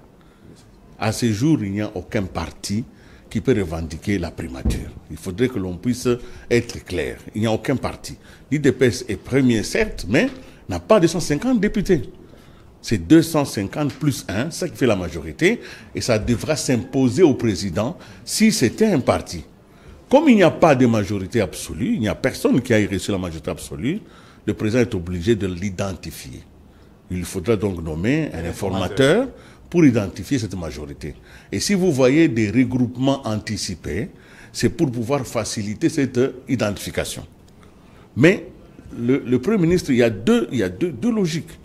À ce jour, il n'y a aucun parti qui peut revendiquer la primature. Il faudrait que l'on puisse être clair. Il n'y a aucun parti. L'IDPS est premier, certes, mais n'a pas 250 députés. C'est 250 plus 1, ça qui fait la majorité, et ça devra s'imposer au président si c'était un parti. Comme il n'y a pas de majorité absolue, il n'y a personne qui a reçu la majorité absolue, le président est obligé de l'identifier. Il faudra donc nommer un informateur pour identifier cette majorité. Et si vous voyez des regroupements anticipés, c'est pour pouvoir faciliter cette identification. Mais le Premier ministre, il y a deux logiques.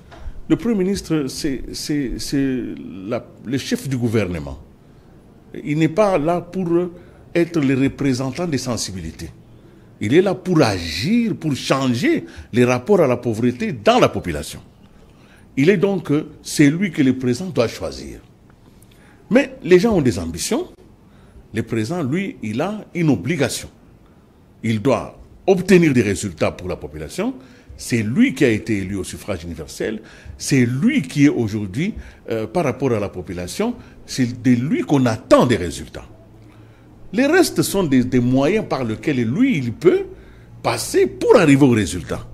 Le Premier ministre, c'est le chef du gouvernement. Il n'est pas là pour être le représentant des sensibilités. Il est là pour agir, pour changer les rapports à la pauvreté dans la population. Il est donc celui que le président doit choisir. Mais les gens ont des ambitions. Le président, lui, il a une obligation. Il doit obtenir des résultats pour la population. C'est lui qui a été élu au suffrage universel. C'est lui qui est aujourd'hui, par rapport à la population, c'est de lui qu'on attend des résultats. Les restes sont des moyens par lesquels lui, il peut passer pour arriver au résultat.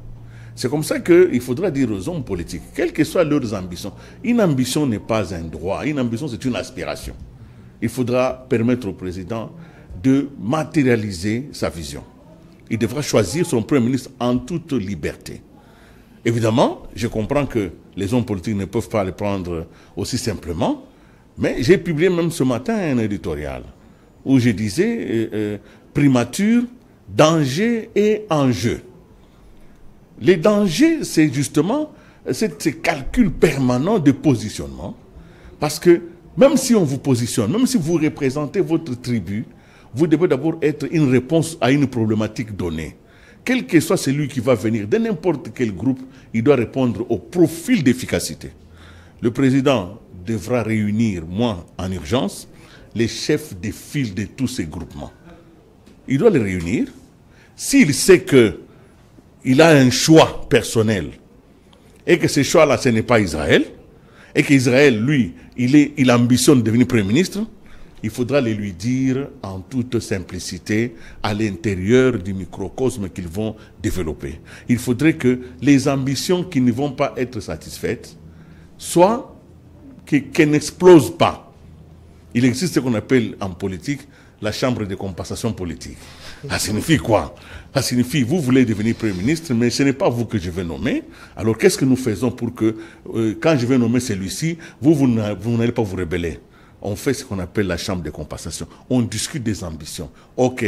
C'est comme ça qu'il faudra dire aux hommes politiques, quelles que soient leurs ambitions, une ambition n'est pas un droit, une ambition c'est une aspiration. Il faudra permettre au président de matérialiser sa vision. Il devra choisir son Premier ministre en toute liberté. Évidemment, je comprends que les hommes politiques ne peuvent pas le prendre aussi simplement, mais j'ai publié même ce matin un éditorial où je disais primature, danger et enjeu. Les dangers, c'est justement ces calculs permanents de positionnement, parce que même si on vous positionne, même si vous représentez votre tribu, vous devez d'abord être une réponse à une problématique donnée. Quel que soit celui qui va venir de n'importe quel groupe, il doit répondre au profil d'efficacité. Le président devra réunir, moi, en urgence, les chefs de file de tous ces groupements. Il doit les réunir. S'il sait qu'il a un choix personnel et que ce choix-là, ce n'est pas Israël, et qu'Israël, lui, il ambitionne de devenir Premier ministre, il faudra le lui dire en toute simplicité à l'intérieur du microcosme qu'ils vont développer. Il faudrait que les ambitions qui ne vont pas être satisfaites soient qu'elles n'explosent pas. Il existe ce qu'on appelle en politique la chambre de compensation politique. Ça signifie quoi? Ça signifie, vous voulez devenir Premier ministre, mais ce n'est pas vous que je vais nommer. Alors qu'est-ce que nous faisons pour que, quand je vais nommer celui-ci, vous n'allez pas vous rebeller? On fait ce qu'on appelle la chambre de compensation. On discute des ambitions. Ok,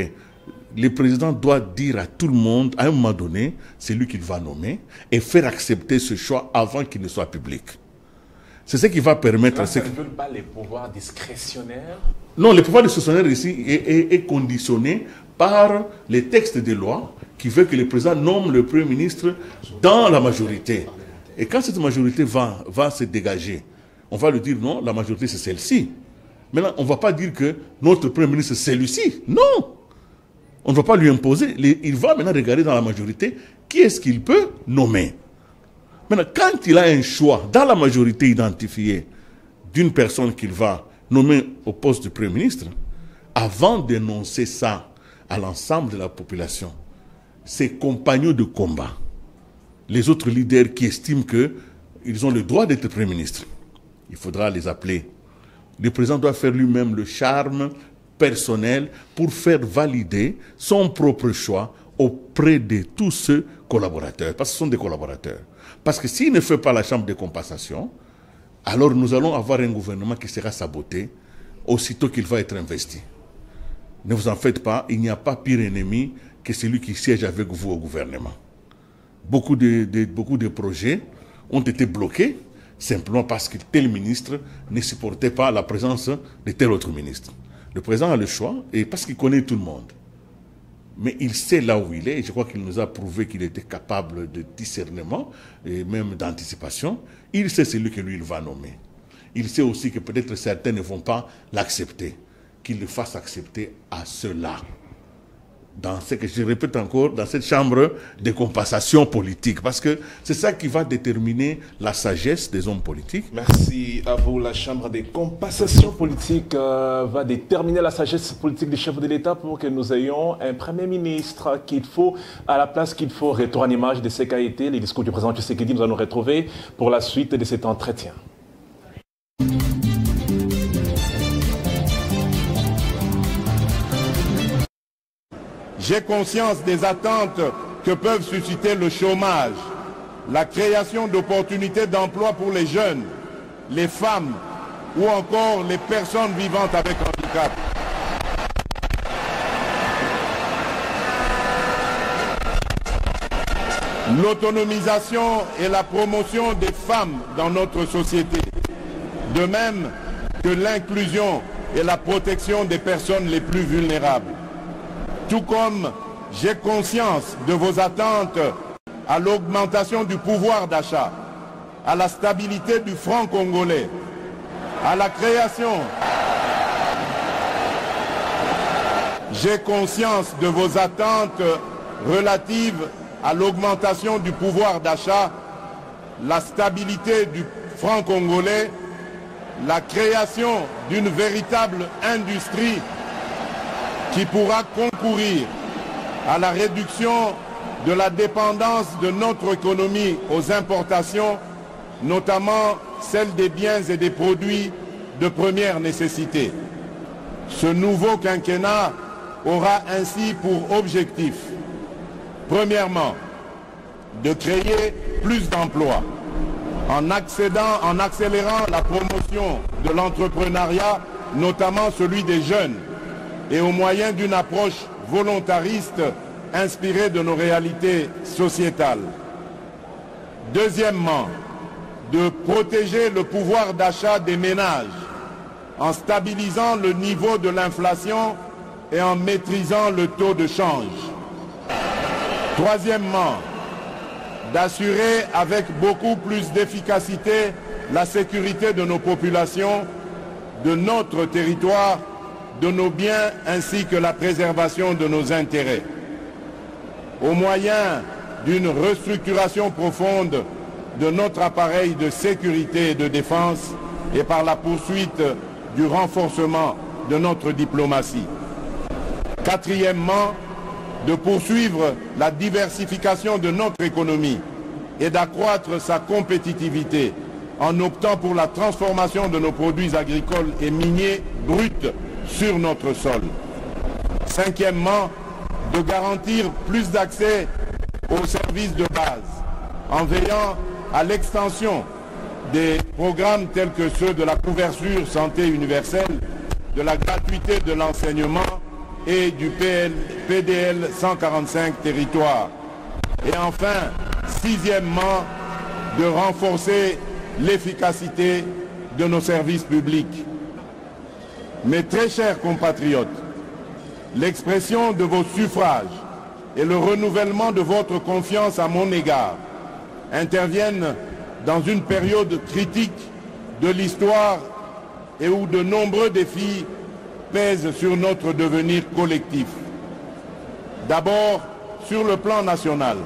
le président doit dire à tout le monde, à un moment donné, c'est lui qu'il va nommer, et faire accepter ce choix avant qu'il ne soit public. C'est ce qui va permettre... Ça ne veut pas les pouvoirs discrétionnaires? Non, le pouvoir discrétionnaire ici est conditionné par les textes de loi qui veut que le président nomme le Premier ministre dans la majorité. Et quand cette majorité va se dégager, on va lui dire non, la majorité c'est celle-ci. Maintenant, on ne va pas dire que notre Premier ministre c'est celui-ci. Non! On ne va pas lui imposer. Il va maintenant regarder dans la majorité qui est-ce qu'il peut nommer. Maintenant, quand il a un choix dans la majorité identifiée d'une personne qu'il va nommer au poste de Premier ministre, avant d'énoncer ça à l'ensemble de la population, ses compagnons de combat, les autres leaders qui estiment qu'ils ont le droit d'être Premier ministre, il faudra les appeler. Le président doit faire lui-même le charme personnel pour faire valider son propre choix auprès de tous ces collaborateurs, parce que ce sont des collaborateurs. Parce que s'il ne fait pas la chambre de compensation, alors nous allons avoir un gouvernement qui sera saboté aussitôt qu'il va être investi. Ne vous en faites pas, il n'y a pas pire ennemi que celui qui siège avec vous au gouvernement. Beaucoup de projets ont été bloqués simplement parce que tel ministre ne supportait pas la présence de tel autre ministre. Le président a le choix, et parce qu'il connaît tout le monde. Mais il sait là où il est, et je crois qu'il nous a prouvé qu'il était capable de discernement, et même d'anticipation. Il sait celui que lui, il va nommer. Il sait aussi que peut-être certains ne vont pas l'accepter, qu'il le fasse accepter à ceux-là. Dans ce que je répète encore, dans cette chambre de compensation politique, parce que c'est ça qui va déterminer la sagesse des hommes politiques. Merci à vous. La chambre des compensations politiques va déterminer la sagesse politique des chefs de l'État pour que nous ayons un Premier ministre qu'il faut, à la place qu'il faut. Retour en image de ce qu'a été les discours du président Tshisekedi. Nous allons nous retrouver pour la suite de cet entretien. J'ai conscience des attentes que peuvent susciter le chômage, la création d'opportunités d'emploi pour les jeunes, les femmes ou encore les personnes vivantes avec handicap. L'autonomisation et la promotion des femmes dans notre société, de même que l'inclusion et la protection des personnes les plus vulnérables. Tout comme j'ai conscience de vos attentes à l'augmentation du pouvoir d'achat, à la stabilité du franc congolais, à la création. J'ai conscience de vos attentes relatives à l'augmentation du pouvoir d'achat, la stabilité du franc congolais, la création d'une véritable industrie qui pourra concourir à la réduction de la dépendance de notre économie aux importations, notamment celle des biens et des produits de première nécessité. Ce nouveau quinquennat aura ainsi pour objectif, premièrement, de créer plus d'emplois en accélérant la promotion de l'entrepreneuriat, notamment celui des jeunes, et au moyen d'une approche volontariste inspirée de nos réalités sociétales. Deuxièmement, de protéger le pouvoir d'achat des ménages en stabilisant le niveau de l'inflation et en maîtrisant le taux de change. Troisièmement, d'assurer avec beaucoup plus d'efficacité la sécurité de nos populations, de notre territoire, de nos biens ainsi que la préservation de nos intérêts. Au moyen d'une restructuration profonde de notre appareil de sécurité et de défense et par la poursuite du renforcement de notre diplomatie. Quatrièmement, de poursuivre la diversification de notre économie et d'accroître sa compétitivité en optant pour la transformation de nos produits agricoles et miniers bruts sur notre sol. Cinquièmement, de garantir plus d'accès aux services de base en veillant à l'extension des programmes tels que ceux de la couverture santé universelle, de la gratuité de l'enseignement et du PDL 145 territoires. Et enfin, sixièmement, de renforcer l'efficacité de nos services publics. Mes très chers compatriotes, l'expression de vos suffrages et le renouvellement de votre confiance à mon égard interviennent dans une période critique de l'histoire et où de nombreux défis pèsent sur notre devenir collectif. D'abord, sur le plan national,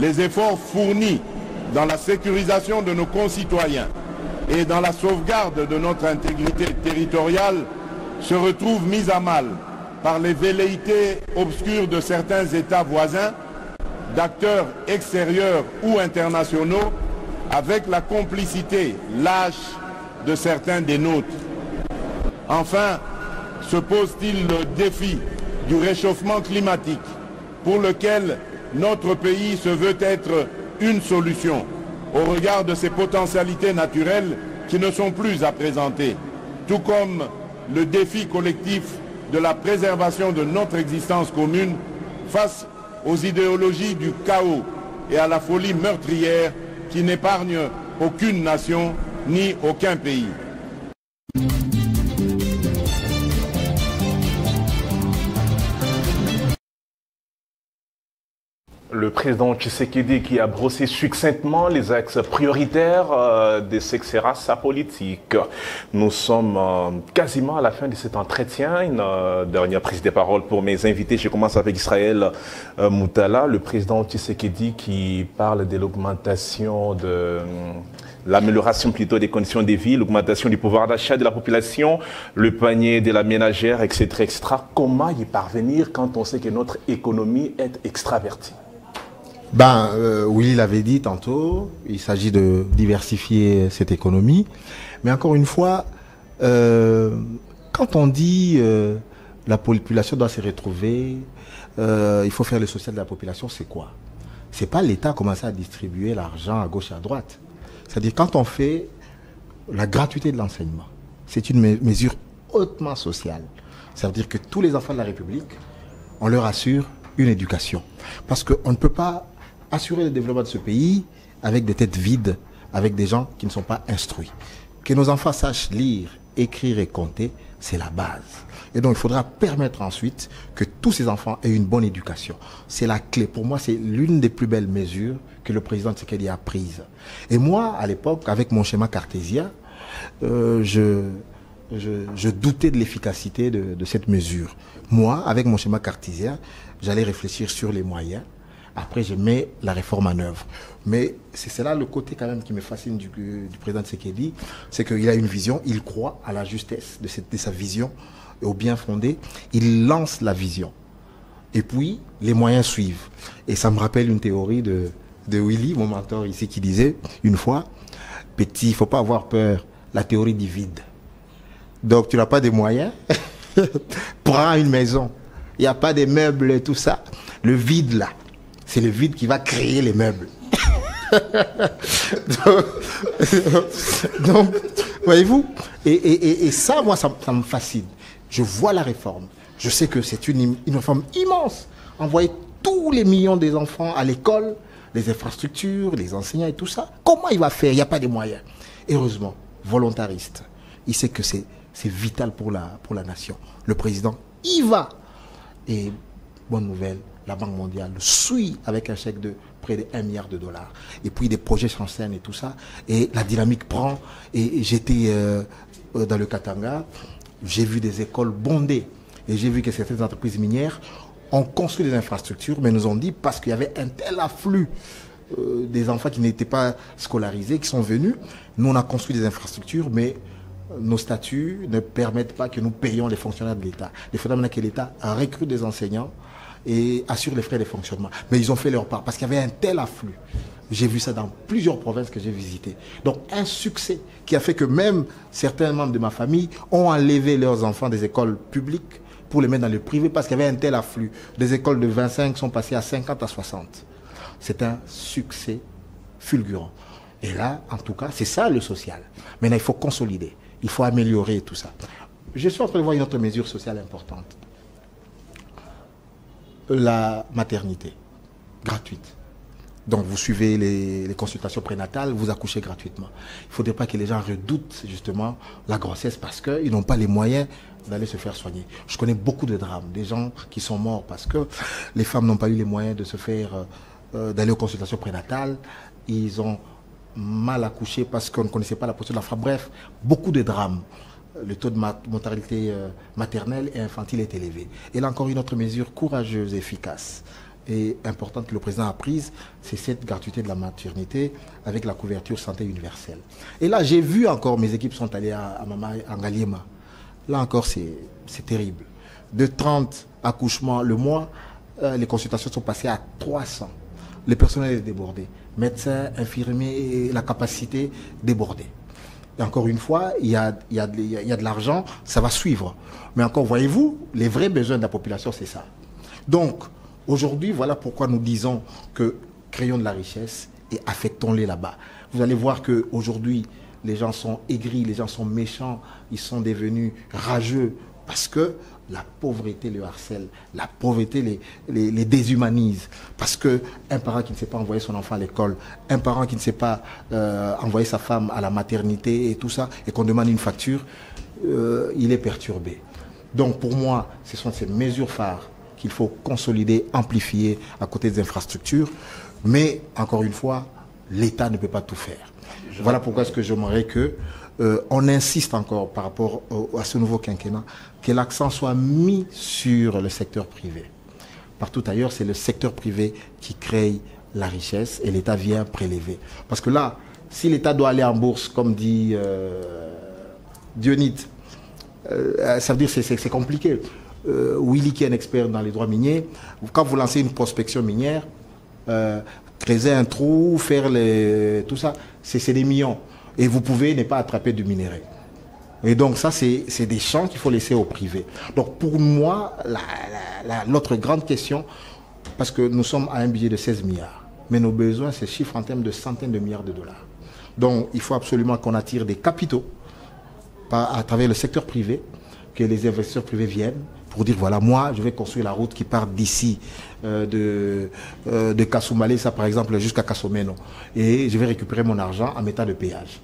les efforts fournis dans la sécurisation de nos concitoyens et dans la sauvegarde de notre intégrité territoriale se retrouvent mis à mal par les velléités obscures de certains États voisins, d'acteurs extérieurs ou internationaux, avec la complicité lâche de certains des nôtres. Enfin, se pose-t-il le défi du réchauffement climatique, pour lequel notre pays se veut être une solution au regard de ses potentialités naturelles qui ne sont plus à présenter, tout comme le défi collectif de la préservation de notre existence commune face aux idéologies du chaos et à la folie meurtrière qui n'épargnent aucune nation ni aucun pays. Le président Tshisekedi qui a brossé succinctement les axes prioritaires de cette sa politique. Nous sommes quasiment à la fin de cet entretien. Une dernière prise de parole pour mes invités. Je commence avec Israël Moutala, le président Tshisekedi qui parle de l'augmentation de... l'amélioration plutôt des conditions de vie, l'augmentation du pouvoir d'achat de la population, le panier de la ménagère, etc., etc. Comment y parvenir quand on sait que notre économie est extravertie? Willy l'avait dit tantôt, il s'agit de diversifier cette économie. Mais encore une fois, quand on dit la population doit se retrouver, il faut faire le social de la population, c'est quoi? C'est pas l'État commencer à distribuer l'argent à gauche et à droite. C'est-à-dire quand on fait la gratuité de l'enseignement, c'est une mesure hautement sociale. Ça veut dire que tous les enfants de la République, on leur assure une éducation. Parce qu'on ne peut pas assurer le développement de ce pays avec des têtes vides, avec des gens qui ne sont pas instruits. Que nos enfants sachent lire, écrire et compter, c'est la base. Et donc il faudra permettre ensuite que tous ces enfants aient une bonne éducation. C'est la clé. Pour moi, c'est l'une des plus belles mesures que le président Tshisekedi a prises. Et moi, à l'époque, avec mon schéma cartésien, je doutais de l'efficacité de cette mesure. Moi, avec mon schéma cartésien, j'allais réfléchir sur les moyens. Après, je mets la réforme en œuvre. Mais c'est là le côté quand même qui me fascine du président Tshisekedi, c'est qu'il a une vision, il croit à la justesse de sa vision, et au bien fondé. Il lance la vision. Et puis, les moyens suivent. Et ça me rappelle une théorie de Willy, mon mentor ici, qui disait une fois, petit, il ne faut pas avoir peur, la théorie du vide. Donc, tu n'as pas de moyens, prends une maison. Il n'y a pas de meubles et tout ça. Le vide, là, c'est le vide qui va créer les meubles. donc, voyez-vous, et ça, moi, ça me fascine. Je vois la réforme. Je sais que c'est une réforme immense. Envoyer tous les millions des enfants à l'école, les infrastructures, les enseignants et tout ça. Comment il va faire? Il n'y a pas de moyens. Heureusement, volontariste. Il sait que c'est vital pour la nation. Le président y va. Et bonne nouvelle, la Banque mondiale suit avec un chèque de près de 1 milliard de dollars. Et puis des projets s'enseignent et tout ça. Et la dynamique prend. Et j'étais dans le Katanga. J'ai vu des écoles bondées. Et j'ai vu que certaines entreprises minières ont construit des infrastructures, mais nous ont dit, parce qu'il y avait un tel afflux des enfants qui n'étaient pas scolarisés, qui sont venus, nous on a construit des infrastructures, mais nos statuts ne permettent pas que nous payions les fonctionnaires de l'État. Il faudrait maintenant que l'État recrute des enseignants et assure les frais de fonctionnement. Mais ils ont fait leur part, parce qu'il y avait un tel afflux. J'ai vu ça dans plusieurs provinces que j'ai visitées. Donc un succès qui a fait que même certains membres de ma famille ont enlevé leurs enfants des écoles publiques pour les mettre dans le privé parce qu'il y avait un tel afflux. Des écoles de 25 sont passées à 50 à 60. C'est un succès fulgurant. Et là, en tout cas, c'est ça le social. Maintenant, il faut consolider. Il faut améliorer tout ça. Je suis en train de voir une autre mesure sociale importante. La maternité gratuite. Donc vous suivez les consultations prénatales, vous accouchez gratuitement. Il ne faudrait pas que les gens redoutent justement la grossesse parce qu'ils n'ont pas les moyens d'aller se faire soigner. Je connais beaucoup de drames, des gens qui sont morts parce que les femmes n'ont pas eu les moyens de se faire, d'aller aux consultations prénatales. Ils ont mal accouché parce qu'on ne connaissait pas la posture de la femme. Bref, beaucoup de drames. Le taux de mortalité maternelle et infantile est élevé. Et là encore une autre mesure courageuse et efficace et importante que le président a prise, c'est cette gratuité de la maternité avec la couverture santé universelle. Et là, j'ai vu encore, mes équipes sont allées à Mama, à Ngaliema. Là encore, c'est terrible. De 30 accouchements le mois, les consultations sont passées à 300. Le personnel est débordé. Médecins, infirmiers, la capacité débordée. Et encore une fois, il y a de l'argent, ça va suivre. Mais encore, voyez-vous, les vrais besoins de la population, c'est ça. Donc, aujourd'hui, voilà pourquoi nous disons que créons de la richesse et affectons-les là-bas. Vous allez voir qu'aujourd'hui, les gens sont aigris, les gens sont méchants, ils sont devenus rageux Parce que la pauvreté le harcèle, la pauvreté les déshumanise. Parce qu'un parent qui ne sait pas envoyer son enfant à l'école, un parent qui ne sait pas envoyer sa femme à la maternité et tout ça, et qu'on demande une facture, il est perturbé. Donc pour moi, ce sont ces mesures phares qu'il faut consolider, amplifier à côté des infrastructures. Mais encore une fois, l'État ne peut pas tout faire. Voilà pourquoi est-ce que j'aimerais que on insiste encore par rapport à ce nouveau quinquennat, que l'accent soit mis sur le secteur privé. Partout ailleurs, c'est le secteur privé qui crée la richesse et l'État vient prélever. Parce que là, si l'État doit aller en bourse, comme dit Dionite, ça veut dire que c'est compliqué. Willy, qui est un expert dans les droits miniers, quand vous lancez une prospection minière, creuser un trou, faire tout ça, c'est des millions. Et vous pouvez ne pas attraper du minerai. Et donc ça, c'est des champs qu'il faut laisser au privé. Donc pour moi, l'autre grande question, parce que nous sommes à un budget de 16 milliards, mais nos besoins se chiffrent en termes de centaines de milliards de dollars. Donc il faut absolument qu'on attire des capitaux à travers le secteur privé, que les investisseurs privés viennent pour dire, voilà, moi, je vais construire la route qui part d'ici, de Kasumbalé, ça par exemple, jusqu'à Kasomeno. Et je vais récupérer mon argent en mettant le péage.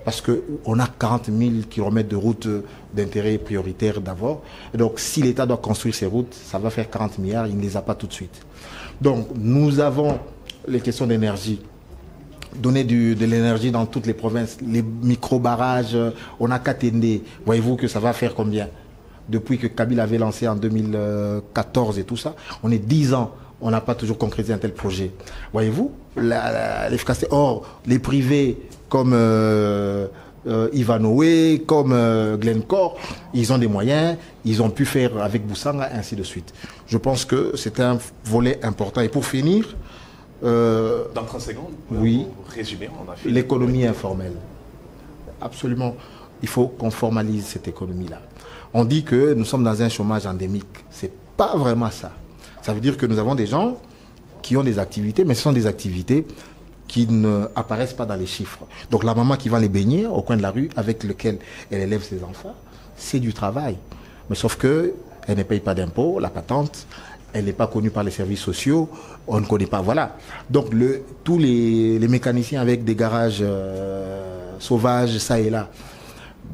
Parce qu'on a 40 000 km de routes d'intérêt prioritaire d'abord. Donc si l'État doit construire ces routes, ça va faire 40 milliards, il ne les a pas tout de suite. Donc nous avons les questions d'énergie. Donner de l'énergie dans toutes les provinces, les micro-barrages, on a Katende. Voyez-vous que ça va faire combien? Depuis que Kabila avait lancé en 2014 et tout ça, on est 10 ans, on n'a pas toujours concrétisé un tel projet. Voyez-vous, l'efficacité. Or, les privés comme Ivanhoe, comme Glencore, ils ont des moyens, ils ont pu faire avec Boussanga, ainsi de suite. Je pense que c'est un volet important. Et pour finir... dans 30 secondes, oui, résumer, l'économie informelle. Absolument. Il faut qu'on formalise cette économie-là. On dit que nous sommes dans un chômage endémique. Ce n'est pas vraiment ça. Ça veut dire que nous avons des gens qui ont des activités, mais ce sont des activités qui n'apparaissent pas dans les chiffres. Donc la maman qui va les baigner au coin de la rue, avec lequel elle élève ses enfants, c'est du travail. Mais sauf qu'elle ne paye pas d'impôts, la patente, elle n'est pas connue par les services sociaux, on ne connaît pas, voilà. Donc tous les mécaniciens avec des garages sauvages, ça et là,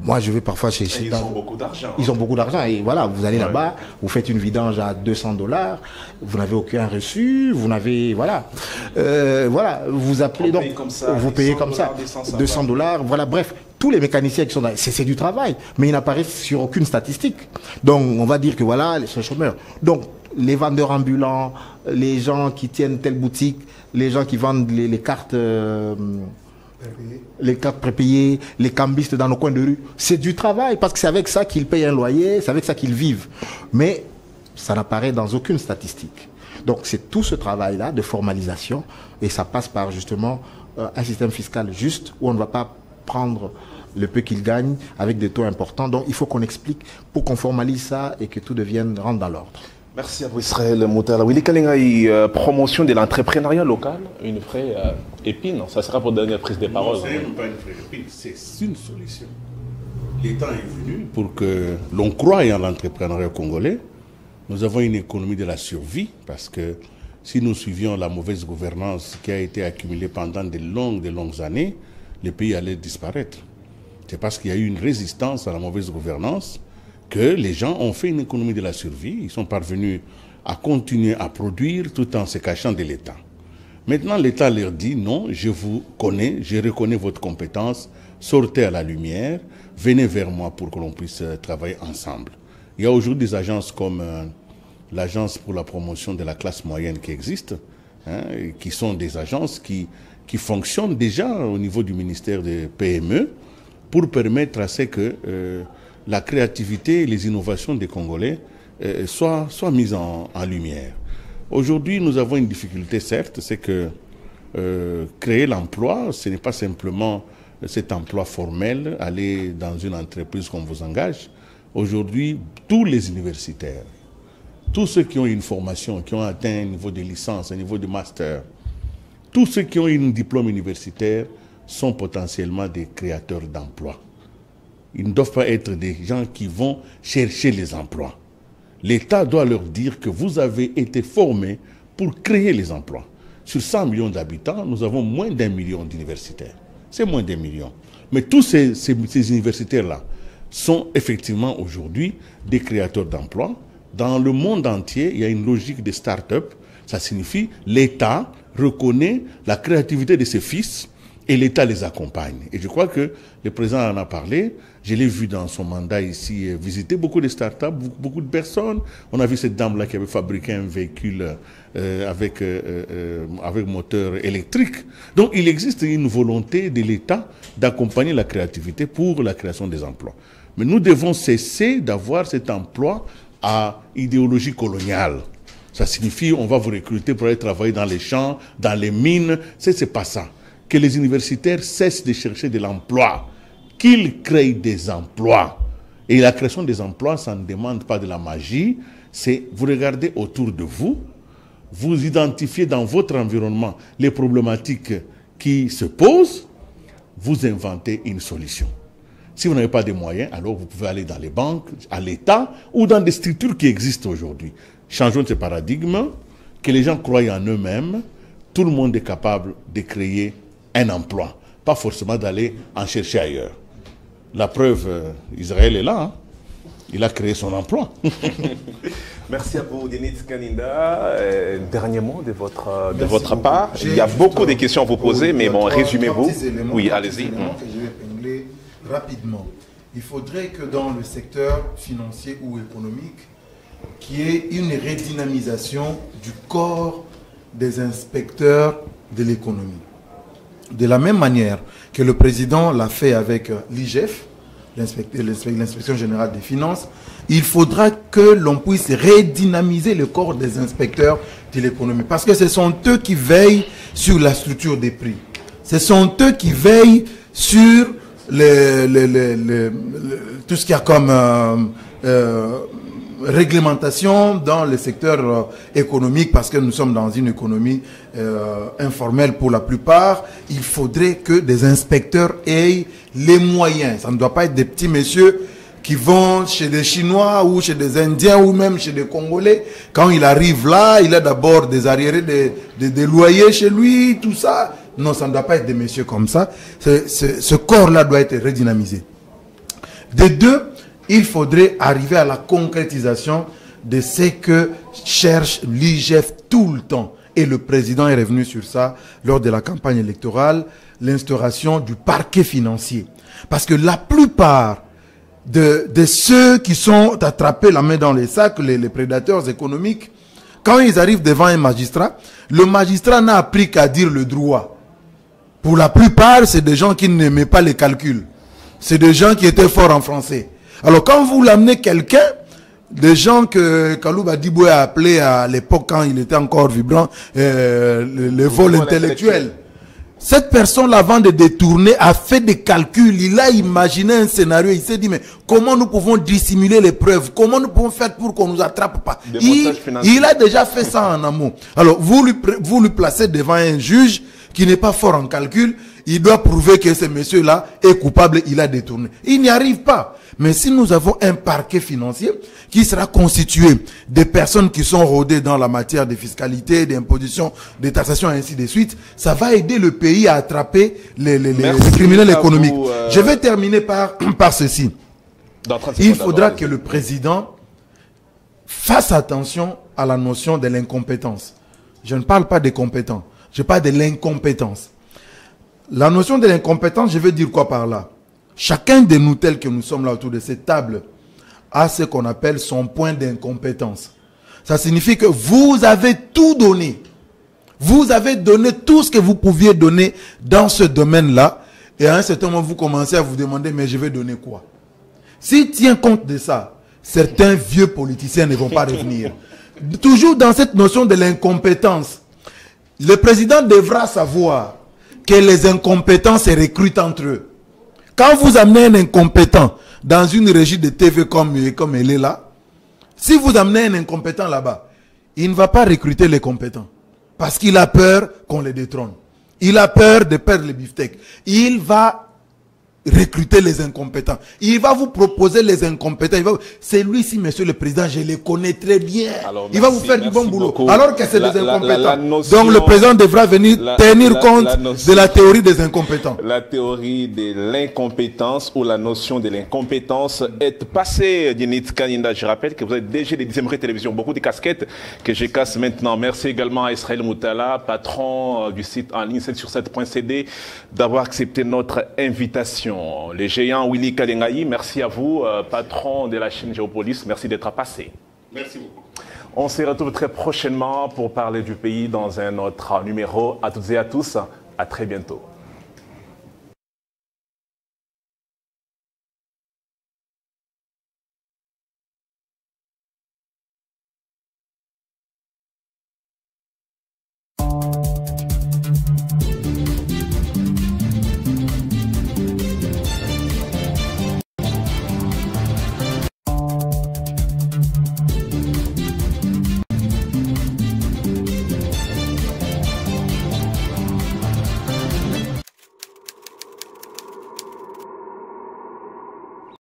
moi je vais parfois chez... Ils ont beaucoup d'argent. Ils ont beaucoup d'argent et voilà, vous allez là-bas, vous faites une vidange à $200, vous n'avez aucun reçu, vous n'avez... Voilà. Voilà, vous appelez donc... Vous payez comme ça, $200, voilà, bref. Tous les mécaniciens qui sont là, c'est du travail, mais ils n'apparaissent sur aucune statistique. Donc on va dire que voilà, les chômeurs. Donc les vendeurs ambulants, les gens qui tiennent telle boutique, les gens qui vendent les cartes... les cartes prépayées, les cambistes dans nos coins de rue, c'est du travail parce que c'est avec ça qu'ils payent un loyer, c'est avec ça qu'ils vivent. Mais ça n'apparaît dans aucune statistique. Donc c'est tout ce travail-là de formalisation et ça passe par justement un système fiscal juste où on ne va pas prendre le peu qu'ils gagnent avec des taux importants. Donc il faut qu'on explique pour qu'on formalise ça et que tout rentre dans l'ordre. Merci à vous, Israël Moutala. Oui, les promotion de l'entrepreneuriat local, une vraie épine. Ça sera pour donner la prise de parole. Non, c'est pas une vraie épine, c'est une solution. L'État est venu pour que l'on croie en l'entrepreneuriat congolais. Nous avons une économie de la survie parce que si nous suivions la mauvaise gouvernance qui a été accumulée pendant de longues années, le pays allait disparaître. C'est parce qu'il y a eu une résistance à la mauvaise gouvernance que les gens ont fait une économie de la survie. Ils sont parvenus à continuer à produire tout en se cachant de l'État. Maintenant, l'État leur dit non, je vous connais, je reconnais votre compétence, sortez à la lumière, venez vers moi pour que l'on puisse travailler ensemble. Il y a aujourd'hui des agences comme l'Agence pour la promotion de la classe moyenne qui existe, qui sont des agences qui fonctionnent déjà au niveau du ministère des PME pour permettre à ce que la créativité et les innovations des Congolais soient mises en lumière. Aujourd'hui, nous avons une difficulté, certes, c'est que créer l'emploi, ce n'est pas simplement cet emploi formel, aller dans une entreprise qu'on vous engage. Aujourd'hui, tous les universitaires, tous ceux qui ont une formation, qui ont atteint un niveau de licence, un niveau de master, tous ceux qui ont un diplôme universitaire sont potentiellement des créateurs d'emplois. Ils ne doivent pas être des gens qui vont chercher les emplois. L'État doit leur dire que vous avez été formés pour créer les emplois. Sur 100 millions d'habitants, nous avons moins d'1 million d'universitaires. C'est moins d'1 million. Mais tous ces universitaires-là sont effectivement aujourd'hui des créateurs d'emplois. Dans le monde entier, il y a une logique de start-up. Ça signifie l'État reconnaît la créativité de ses fils et l'État les accompagne. Et je crois que le président en a parlé. Je l'ai vu dans son mandat ici visiter beaucoup de start-up, beaucoup de personnes. On a vu cette dame-là qui avait fabriqué un véhicule avec moteur électrique. Donc il existe une volonté de l'État d'accompagner la créativité pour la création des emplois. Mais nous devons cesser d'avoir cet emploi à idéologie coloniale. Ça signifie on va vous recruter pour aller travailler dans les champs, dans les mines. C'est pas ça. Que les universitaires cessent de chercher de l'emploi, qu'ils créent des emplois. Et la création des emplois, ça ne demande pas de la magie. C'est vous regardez autour de vous, vous identifiez dans votre environnement les problématiques qui se posent, vous inventez une solution. Si vous n'avez pas de moyens, alors vous pouvez aller dans les banques, à l'État ou dans des structures qui existent aujourd'hui. Changeons ce paradigme, que les gens croient en eux-mêmes. Tout le monde est capable de créer un emploi, pas forcément d'aller en chercher ailleurs. La preuve, Israël est là, hein? Il a créé son emploi. Merci à vous, Denis Kaninda. Dernier mot de votre part. Il y a beaucoup de questions à vous poser, mais bon, résumez-vous. Oui, allez-y. Que je vais épingler rapidement. Il faudrait que dans le secteur financier ou économique, qu'il y ait une redynamisation du corps des inspecteurs de l'économie. De la même manière que le président l'a fait avec l'IGF, l'inspection générale des finances, il faudra que l'on puisse redynamiser le corps des inspecteurs de l'économie. Parce que ce sont eux qui veillent sur la structure des prix. Ce sont eux qui veillent sur tout ce qu'il y a comme réglementation dans le secteur économique, parce que nous sommes dans une économie informelle pour la plupart. Il faudrait que des inspecteurs aient les moyens. Ça ne doit pas être des petits messieurs qui vont chez des Chinois ou chez des Indiens ou même chez des Congolais. Quand il arrive là, il a d'abord des arriérés, des loyers chez lui, tout ça. Non, ça ne doit pas être des messieurs comme ça. Ce corps-là doit être redynamisé. De deux, il faudrait arriver à la concrétisation de ce que cherche l'IGF tout le temps. Et le président est revenu sur ça lors de la campagne électorale, l'instauration du parquet financier. Parce que la plupart de ceux qui sont attrapés la main dans les sacs, les prédateurs économiques, quand ils arrivent devant un magistrat, le magistrat n'a appris qu'à dire le droit. Pour la plupart, c'est des gens qui n'aimaient pas les calculs. C'est des gens qui étaient forts en français. Alors quand vous l'amenez quelqu'un, des gens que Kalouba Diboué a appelé à l'époque quand il était encore vibrant, le vol intellectuel. Cette personne-là, avant de détourner, a fait des calculs. Il a imaginé un scénario. Il s'est dit, mais comment nous pouvons dissimuler les preuves? Comment nous pouvons faire pour qu'on ne nous attrape pas? Il a déjà fait ça en amont. Alors, vous lui placez devant un juge qui n'est pas fort en calcul. Il doit prouver que ce monsieur-là est coupable, il a détourné. Il n'y arrive pas. Mais si nous avons un parquet financier qui sera constitué de personnes qui sont rodées dans la matière de fiscalité, d'imposition, de taxation, et ainsi de suite, ça va aider le pays à attraper les criminels économiques. Je vais terminer par ceci. Il faudra que le président fasse attention à la notion de l'incompétence. Je ne parle pas des compétents, je parle de l'incompétence. La notion de l'incompétence, je veux dire quoi par là? Chacun de nous, tels que nous sommes là autour de cette table, a ce qu'on appelle son point d'incompétence. Ça signifie que vous avez tout donné. Vous avez donné tout ce que vous pouviez donner dans ce domaine-là. Et à un certain moment, vous commencez à vous demander, mais je vais donner quoi? S'il tient compte de ça, certains vieux politiciens ne vont pas revenir. Toujours dans cette notion de l'incompétence, le président devra savoir que les incompétents se recrutent entre eux. Quand vous amenez un incompétent dans une régie de TV comme elle est là, si vous amenez un incompétent là-bas, il ne va pas recruter les compétents. Parce qu'il a peur qu'on les détrône. Il a peur de perdre les beefsteaks. Il va recruter les incompétents. Il va vous proposer les incompétents. C'est lui-ci, monsieur le président, je les connais très bien. Alors, il va vous faire du bon boulot. Beaucoup. Alors que c'est des incompétents. Notion, donc le président devra venir tenir compte de la théorie des incompétents. La théorie de l'incompétence ou la notion de l'incompétence est passée, Dinit Kaninda. Je rappelle que vous êtes DG des 10e télévision. Beaucoup de casquettes que je casse maintenant. Merci également à Israël Moutala, patron du site en ligne 7sur7.cd, d'avoir accepté notre invitation. Les géants Willy Kalengaï, merci à vous, patron de la chaîne Géopolis, merci d'être passé. Merci beaucoup. On se retrouve très prochainement pour parler du pays dans un autre numéro. À toutes et à tous, à très bientôt.